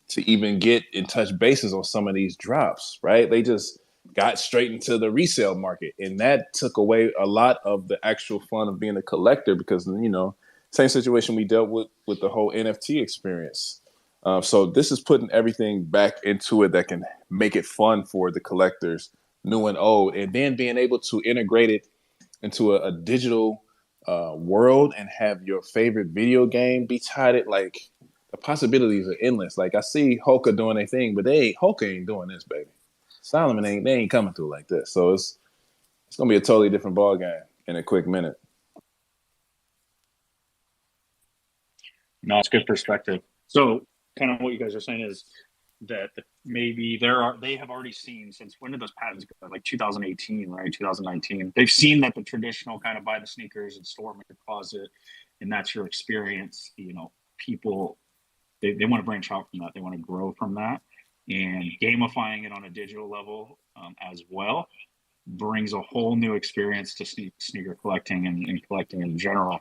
to even get in touch bases on some of these drops, right? They just got straight into the resale market, and that took away a lot of the actual fun of being a collector because, you know, same situation we dealt with the whole NFT experience. So this is putting everything back into it that can make it fun for the collectors, new and old, and then being able to integrate it into a digital world and have your favorite video game be tied it. Like, the possibilities are endless. Like, I see Hoka doing their thing, but Hoka ain't doing this, baby. Solomon ain't coming through like this. So it's gonna be a totally different ball game in a quick minute. No, it's good perspective. So kind of what you guys are saying is that maybe they have already seen, since when did those patents go? Like 2018, right? 2019. They've seen that the traditional kind of buy the sneakers and store them in your closet and that's your experience, people, they want to branch out from that. They want to grow from that, and gamifying it on a digital level as well brings a whole new experience to sneaker collecting and collecting in general.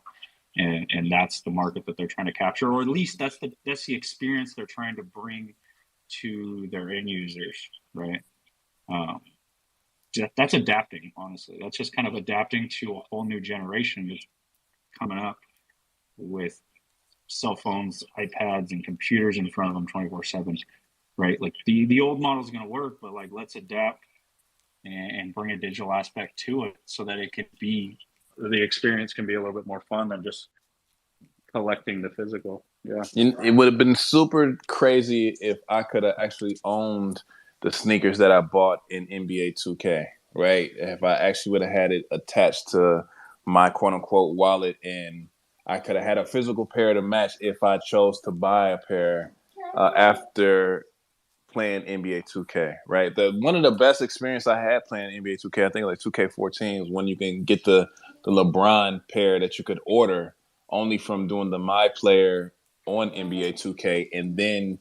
And that's the market that they're trying to capture, or at least that's the experience they're trying to bring to their end users, right? That's adapting, honestly. That's just kind of adapting to a whole new generation that's coming up with cell phones, iPads, and computers in front of them 24/7, right? Like the old model is going to work, but like let's adapt and bring a digital aspect to it so that the experience can be a little bit more fun than just collecting the physical. Yeah. It would have been super crazy if I could have actually owned the sneakers that I bought in NBA 2K, right? If I actually would have had it attached to my quote unquote wallet, and I could have had a physical pair to match if I chose to buy a pair after playing NBA 2K, right? One of the best experience I had playing NBA 2K, I think like 2K14, was when you can get the LeBron pair that you could order only from doing the My Player on NBA 2K, and then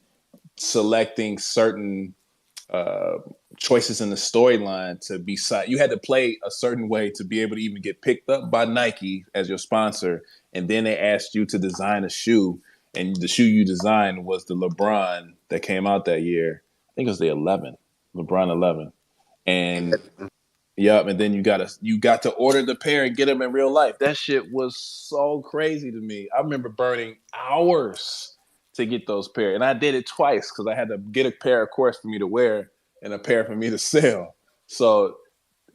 selecting certain choices in the storyline to be signed. You had to play a certain way to be able to even get picked up by Nike as your sponsor, and then they asked you to design a shoe, and the shoe you designed was the LeBron that came out that year. I think it was the LeBron 11, and yep. And then you got to order the pair and get them in real life. That shit was so crazy to me. I remember burning hours to get those pair, and I did it twice because I had to get a pair, of course, for me to wear and a pair for me to sell. So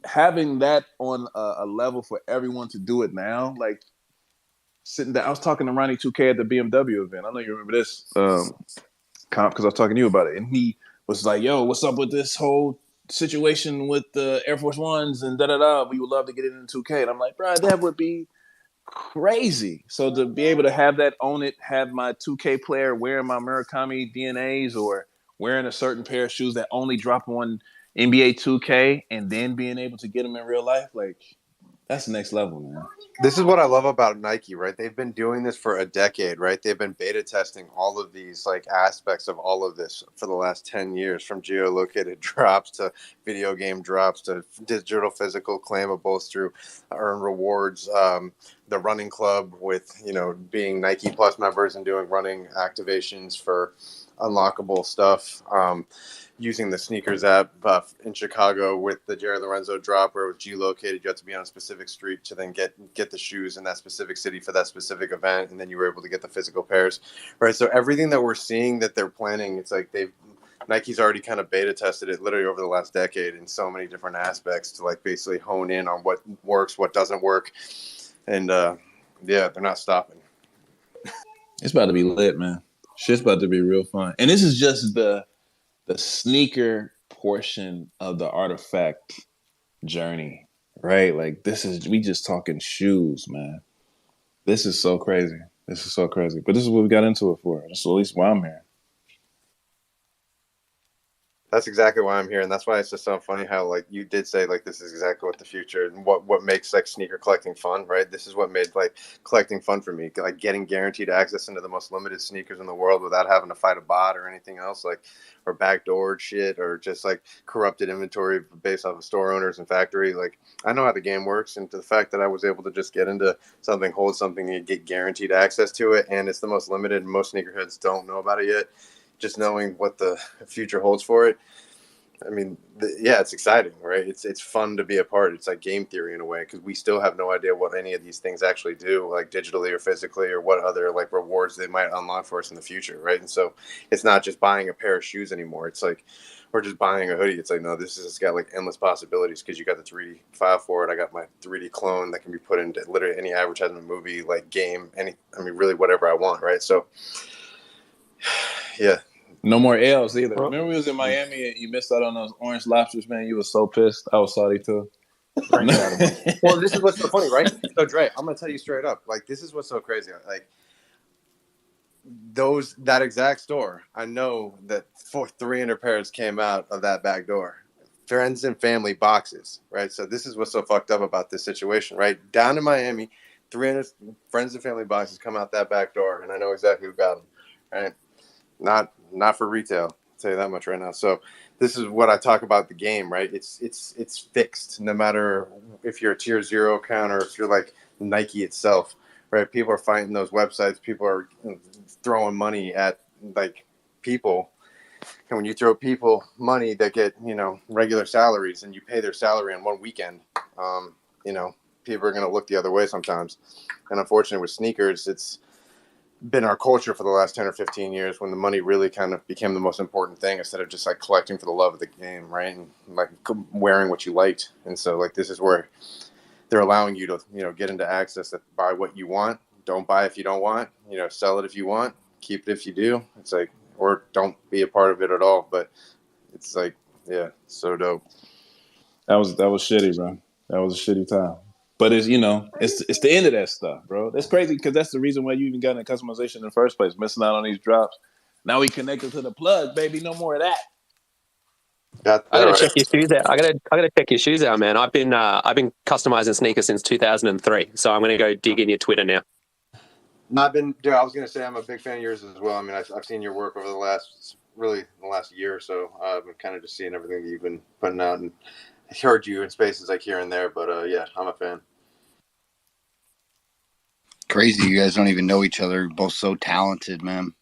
having that on a level for everyone to do it now, like sitting down, I was talking to Ronnie 2K at the BMW event. I know you remember this, comp, because I was talking to you about it, and he was like, "Yo, what's up with this whole situation with the Air Force Ones and da-da-da, we would love to get it in 2K." And I'm like, bro, that would be crazy. So to be able to have that, own it, have my 2K player wearing my Murakami DNAs or wearing a certain pair of shoes that only drop on NBA 2K, and then being able to get them in real life, like, that's the next level, man. This is what I love about Nike, right? They've been doing this for a decade, right? They've been beta testing all of these like aspects of all of this for the last 10 years, from geolocated drops to video game drops to digital physical claimables through earn rewards. The running club with, being Nike Plus members and doing running activations for unlockable stuff. Using the sneakers app in Chicago with the Jerry Lorenzo drop, where it was geolocated. You had to be on a specific street to then get the shoes in that specific city for that specific event, and then you were able to get the physical pairs, right? So everything that we're seeing that they're planning, it's like Nike's already kind of beta tested it literally over the last decade in so many different aspects to like basically hone in on what works, what doesn't work, and they're not stopping. It's about to be lit, man. Shit's about to be real fun, and this is just the sneaker portion of the artifact journey, right? Like we just talking shoes, man. This is so crazy. But this is what we got into it for. That's at least why I'm here. That's exactly why I'm here, and that's why it's just so funny how like you did say like this is exactly what the future and what makes like sneaker collecting fun, right? This is what made like collecting fun for me, like getting guaranteed access into the most limited sneakers in the world without having to fight a bot or anything else, like or backdoored shit or just like corrupted inventory based off of store owners and factory. Like I know how the game works, and to the fact that I was able to just get into something, hold something, and get guaranteed access to it, and it's the most limited, and most sneakerheads don't know about it yet. Just knowing what the future holds for it, I mean, it's exciting, right? It's fun to be a part. It's like game theory in a way, because we still have no idea what any of these things actually do, like digitally or physically, or what other like rewards they might unlock for us in the future, right? And so it's not just buying a pair of shoes anymore. It's like we're just buying a hoodie. It's like, no, this has got like endless possibilities, because you got the 3D file for it. I got my 3D clone that can be put into literally any advertisement, movie, like game, really whatever I want, right? So yeah. No more L's either. Remember we was in Miami and you missed out on those orange lobsters, man? You were so pissed. I was salty too. Well, this is what's so funny, right? So Dre, I'm gonna tell you straight up, like this is what's so crazy. Like that exact store, I know that 300 pairs came out of that back door. Friends and family boxes, right? So this is what's so fucked up about this situation, right? Down in Miami, 300 friends and family boxes come out that back door, and I know exactly who got them. Right? Not for retail. I'll tell you that much right now. So this is what I talk about the game, right? It's fixed. No matter if you're a tier 0 account or if you're like Nike itself, right? People are fighting those websites. People are throwing money at like people. And when you throw people money that get, regular salaries and you pay their salary on one weekend, people are going to look the other way sometimes. And unfortunately with sneakers, it's been our culture for the last 10 or 15 years when the money really kind of became the most important thing instead of just like collecting for the love of the game, right? And like wearing what you liked. And so like this is where they're allowing you to, get into access to buy what you want. Don't buy if you don't want, sell it if you want, keep it if you do. It's like, or don't be a part of it at all. But it's like, yeah, so dope. That was shitty, bro. That was a shitty time. But it's it's the end of that stuff, bro. That's crazy because that's the reason why you even got into customization in the first place, missing out on these drops. Now we connected to the plug, baby. No more of that. I gotta check your shoes out. I gotta check your shoes out, man. I've been customizing sneakers since 2003, so I'm gonna go dig in your Twitter now. Not been, dude. I was gonna say I'm a big fan of yours as well. I mean, I've seen your work over the last year or so. I've been kind of just seeing everything that you've been putting out, and I heard you in spaces like here and there. But yeah, I'm a fan. Crazy, you guys don't even know each other. You're both so talented, man.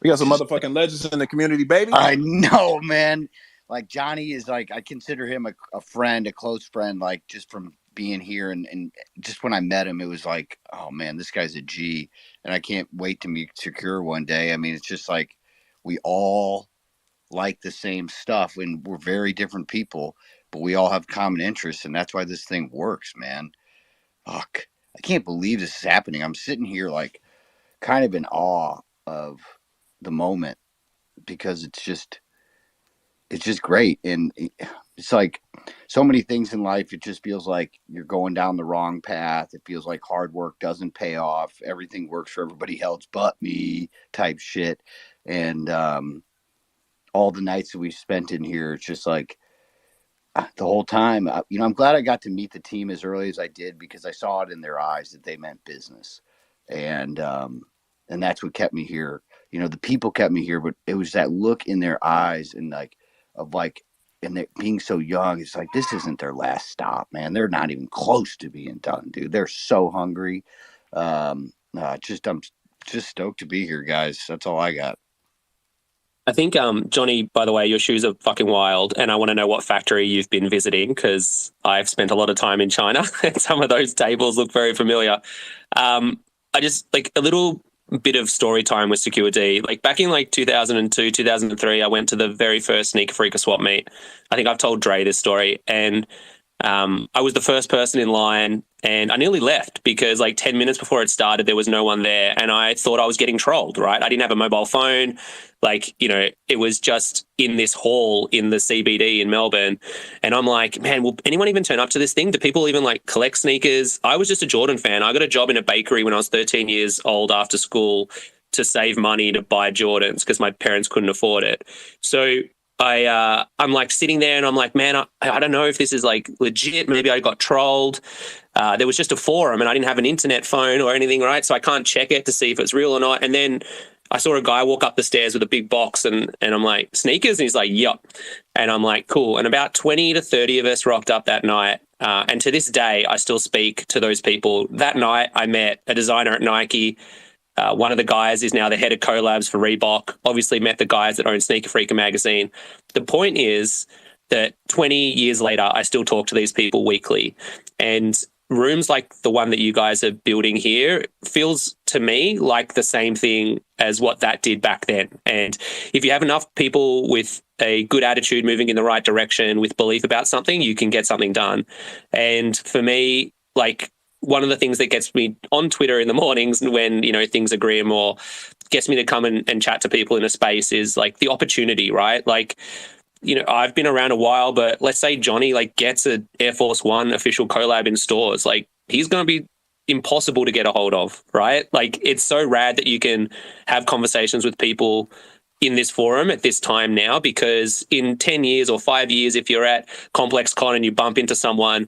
We got some motherfucking legends in the community, baby. I know, man. Like Johnny is like, I consider him a friend, a close friend, like just from being here. And just when I met him, it was like, oh man, this guy's a G. And I can't wait to meet Secure one day. I mean, it's just like we all like the same stuff and we're very different people, but we all have common interests. And that's why this thing works, man. Fuck. I can't believe this is happening. I'm sitting here like kind of in awe of the moment because it's just great. And it's like so many things in life. It just feels like you're going down the wrong path. It feels like hard work doesn't pay off. Everything works for everybody else but me type shit. And all the nights that we spent in here, it's just like the whole time, I'm glad I got to meet the team as early as I did because I saw it in their eyes that they meant business. And that's what kept me here. The people kept me here, but it was that look in their eyes and and they being so young. It's like, this isn't their last stop, man. They're not even close to being done, dude. They're so hungry. I'm just stoked to be here, guys. That's all I got. I think, Johnny, by the way, your shoes are fucking wild, and I want to know what factory you've been visiting because I've spent a lot of time in China, and some of those tables look very familiar. I just, like, a little bit of story time with Secure D. Like, back in, 2002, 2003, I went to the very first Sneaker Freaker swap meet. I think I've told Dre this story, and I was the first person in line and I nearly left because 10 minutes before it started, there was no one there. And I thought I was getting trolled, right? I didn't have a mobile phone. It was just in this hall in the CBD in Melbourne. And I'm like, man, will anyone even turn up to this thing? Do people even collect sneakers? I was just a Jordan fan. I got a job in a bakery when I was 13 years old after school to save money to buy Jordans because my parents couldn't afford it. So I'm sitting there and I'm like, man, I don't know if this is legit. Maybe I got trolled. There was just a forum and I didn't have an internet phone or anything, right? So I can't check it to see if it's real or not. And then I saw a guy walk up the stairs with a big box and I'm like, sneakers? And he's like, yep. And I'm like, cool. And about 20 to 30 of us rocked up that night. And to this day, I still speak to those people. That night I met a designer at Nike. One of the guys is now the head of collabs for Reebok. Obviously met the guys that own Sneaker Freaker magazine. The point is that 20 years later, I still talk to these people weekly. And rooms like the one that you guys are building here feels to me like the same thing as what that did back then. And if you have enough people with a good attitude moving in the right direction with belief about something, you can get something done. And for me, one of the things that gets me on Twitter in the mornings when, things are grim or gets me to come and chat to people in a space is the opportunity, right? I've been around a while, but let's say Johnny gets an Air Force One official collab in stores, he's going to be impossible to get a hold of, right? It's so rad that you can have conversations with people in this forum at this time now, because in 10 years or 5 years, if you're at Complex Con and you bump into someone,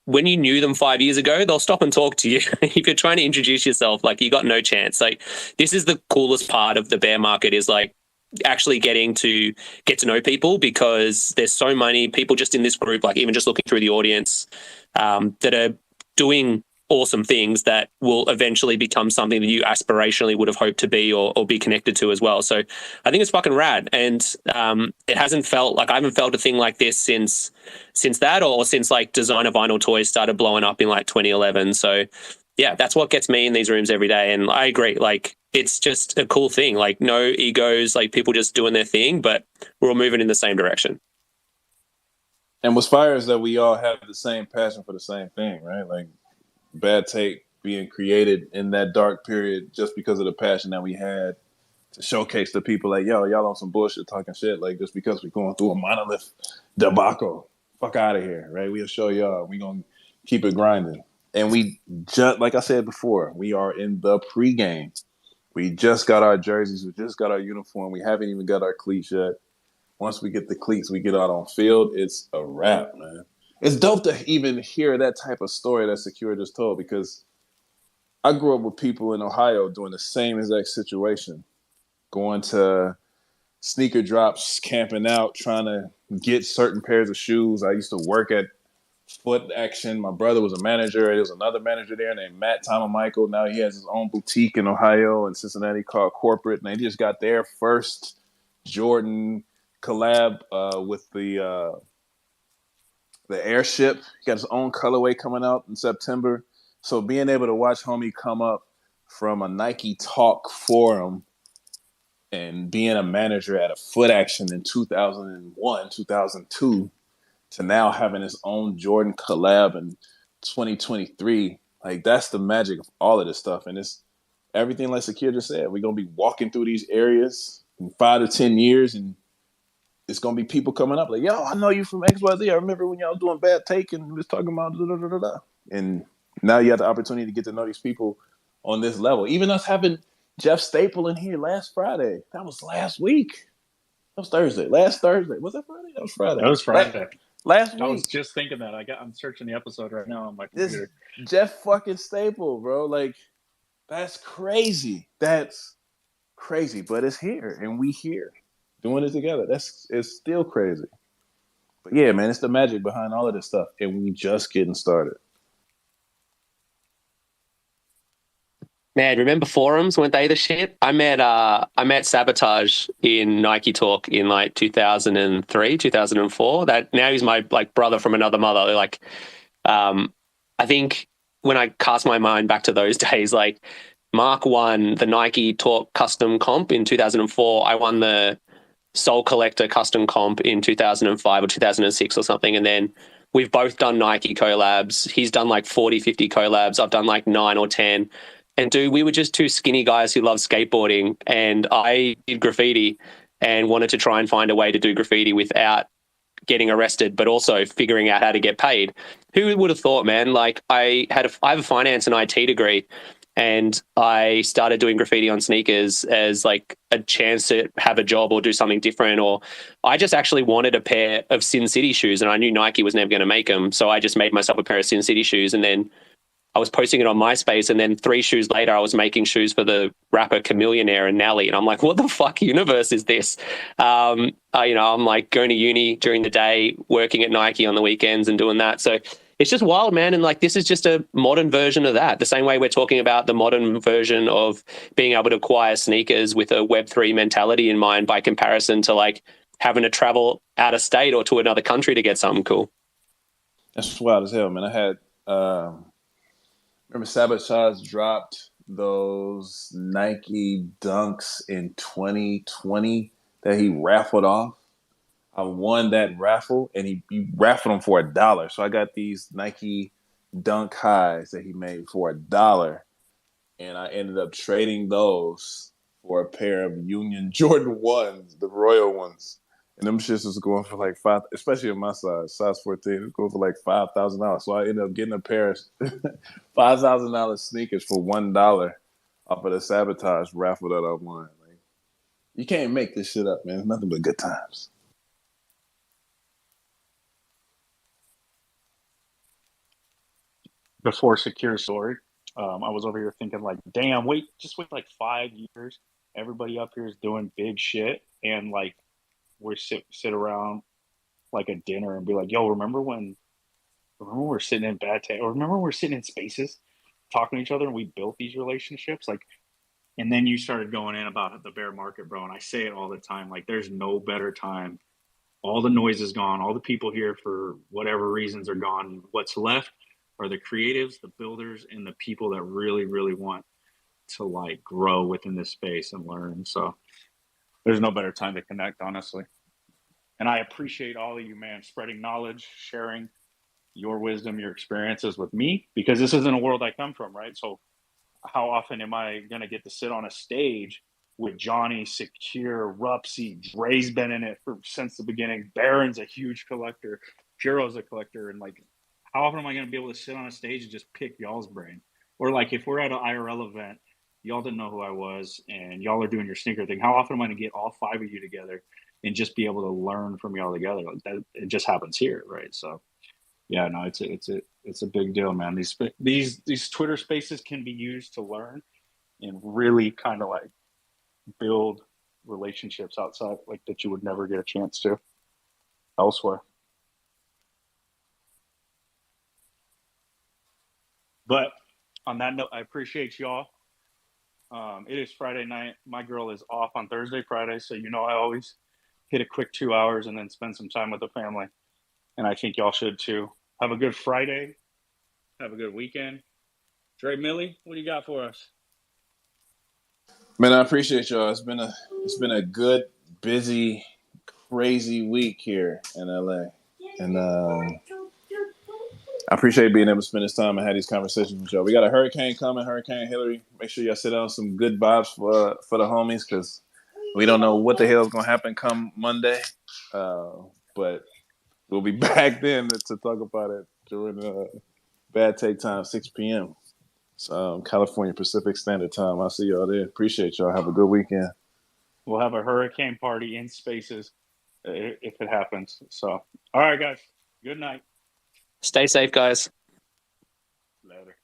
when you knew them 5 years ago, they'll stop and talk to you. If you're trying to introduce yourself, like, you got no chance. Like, this is the coolest part of the bear market, is like actually getting to get to know people, because there's so many people just in this group, like even just looking through the audience, that are doing awesome things that will eventually become something that you aspirationally would have hoped to be, or be connected to as well. So I think it's fucking rad. And it hasn't felt like, I haven't felt a thing like this since that, or since like designer vinyl toys started blowing up in like 2011. So yeah, that's what gets me in these rooms every day. And I agree, like, it's just a cool thing. Like, no egos, like people just doing their thing, but we're all moving in the same direction. And what's fire is that we all have the same passion for the same thing, right? Like, Bad Take being created in that dark period just because of the passion that we had to showcase to people, like, yo, y'all on some bullshit talking shit, like, just because we're going through a monolith debacle. Fuck out of here, right? We'll show y'all. We gonna keep it grinding. And we just, like I said before, we are in the pregame. We just got our jerseys. We just got our uniform. We haven't even got our cleats yet. Once we get the cleats, we get out on field, it's a wrap, man. It's dope to even hear that type of story that Secure just told, because I grew up with people in Ohio doing the same exact situation, going to sneaker drops, camping out, trying to get certain pairs of shoes. I used to work at Foot Action. My brother was a manager. There was another manager there named Matt Michael. Now he has his own boutique in Ohio and Cincinnati called Corporate. And they just got their first Jordan collab with the Airship. He got his own colorway coming out in September. So being able to watch homie come up from a Nike Talk forum and being a manager at a Foot Action in 2001, 2002, to now having his own Jordan collab in 2023, like, that's the magic of all of this stuff. And it's everything like Sakir just said. We're going to be walking through these areas in 5 to 10 years, and it's going to be people coming up like, yo, I know you from XYZ. I remember when y'all was doing Bad Take and we was talking about da-da-da-da-da. And now you have the opportunity to get to know these people on this level. Even us having Jeff Staple in here last Friday. That was last week. That was Thursday. Last Thursday. Was that Friday? That was Friday. That was Friday. Last week. I was just thinking that. I'm searching the episode right now on my computer. This Jeff fucking Staple, bro. Like, that's crazy. That's crazy. But it's here, and we here doing it together. It's still crazy. But yeah, man, it's the magic behind all of this stuff, and we just getting started. Man, remember forums? Weren't they the shit? I met Sabotage in Nike Talk in like 2003, 2004. That now he's my like brother from another mother. Like, I think when I cast my mind back to those days, like, Mark won the Nike Talk custom comp in 2004. I won the Soul Collector custom comp in 2005 or 2006 or something. And then we've both done Nike collabs. He's done like 40, 50 collabs. I've done like 9 or 10. And dude, we were just two skinny guys who loved skateboarding, and I did graffiti and wanted to try and find a way to do graffiti without getting arrested, but also figuring out how to get paid. Who would have thought, man? Like, I have a finance and IT degree, and I started doing graffiti on sneakers as like a chance to have a job or do something different. Or I just actually wanted a pair of Sin City shoes, and I knew Nike was never going to make them. So I just made myself a pair of Sin City shoes, and then I was posting it on MySpace, and then 3 shoes later, I was making shoes for the rapper Chameleonaire and Nelly. And I'm like, what the fuck universe is this? I'm like going to uni during the day, working at Nike on the weekends and doing that. So it's just wild, man. And like, this is just a modern version of that. The same way we're talking about the modern version of being able to acquire sneakers with a Web3 mentality in mind, by comparison to like having to travel out of state or to another country to get something cool. That's wild as hell, man. I had, remember Sabotage dropped those Nike Dunks in 2020 that he raffled off. I won that raffle, and he raffled them for $1. So I got these Nike Dunk Highs that he made for $1, and I ended up trading those for a pair of Union Jordan 1s, the Royal ones. And them shits was going for like $5,000, especially in my size 14, it was going for like $5,000. So I ended up getting a pair of $5,000 sneakers for $1 off of the Sabotage raffle that I won. Like, you can't make this shit up, man. It's nothing but good times. before secure story, I was over here thinking like, damn, just wait like 5 years. Everybody up here is doing big shit, and like we sit around like a dinner and be like, yo, remember when we're sitting in bad tech, or remember we're sitting in spaces talking to each other and we built these relationships, like. And then you started going in about the bear market, bro. And I say it all the time, like there's no better time. All the noise is gone. All the people here for whatever reasons are gone. What's left are the creatives, the builders, and the people that really, really want to like grow within this space and learn. So there's no better time to connect, honestly. And I appreciate all of you, man, spreading knowledge, sharing your wisdom, your experiences with me, because this isn't a world I come from, right? So how often am I going to get to sit on a stage with Johnny, Secure, Rupsy, Dre's been in it since the beginning. Baron's a huge collector. Puro's a collector. And like, how often am I going to be able to sit on a stage and just pick y'all's brain? Or like, if we're at an IRL event, y'all didn't know who I was and y'all are doing your sneaker thing, how often am I going to get all 5 of you together and just be able to learn from y'all together? Like that, it just happens here, right? So yeah, no, it's a big deal, man. These Twitter spaces can be used to learn and really kind of like build relationships outside, like that you would never get a chance to elsewhere. But on that note, I appreciate y'all. It is Friday night. My girl is off on Thursday, Friday, so you know I always hit a quick 2 hours and then spend some time with the family. And I think y'all should too. Have a good Friday. Have a good weekend. Dre Millie, what do you got for us? Man, I appreciate y'all. It's been a good, busy, crazy week here in LA, and I appreciate being able to spend this time and have these conversations with y'all. We got a hurricane coming, Hurricane Hillary. Make sure y'all sit down some good vibes for the homies, because we don't know what the hell is gonna happen come Monday, but we'll be back then to talk about it during bad take time, 6 p.m. California Pacific Standard Time. I'll see y'all there. Appreciate y'all. Have a good weekend. We'll have a hurricane party in spaces if it happens. So, all right, guys. Good night. Stay safe, guys. Later.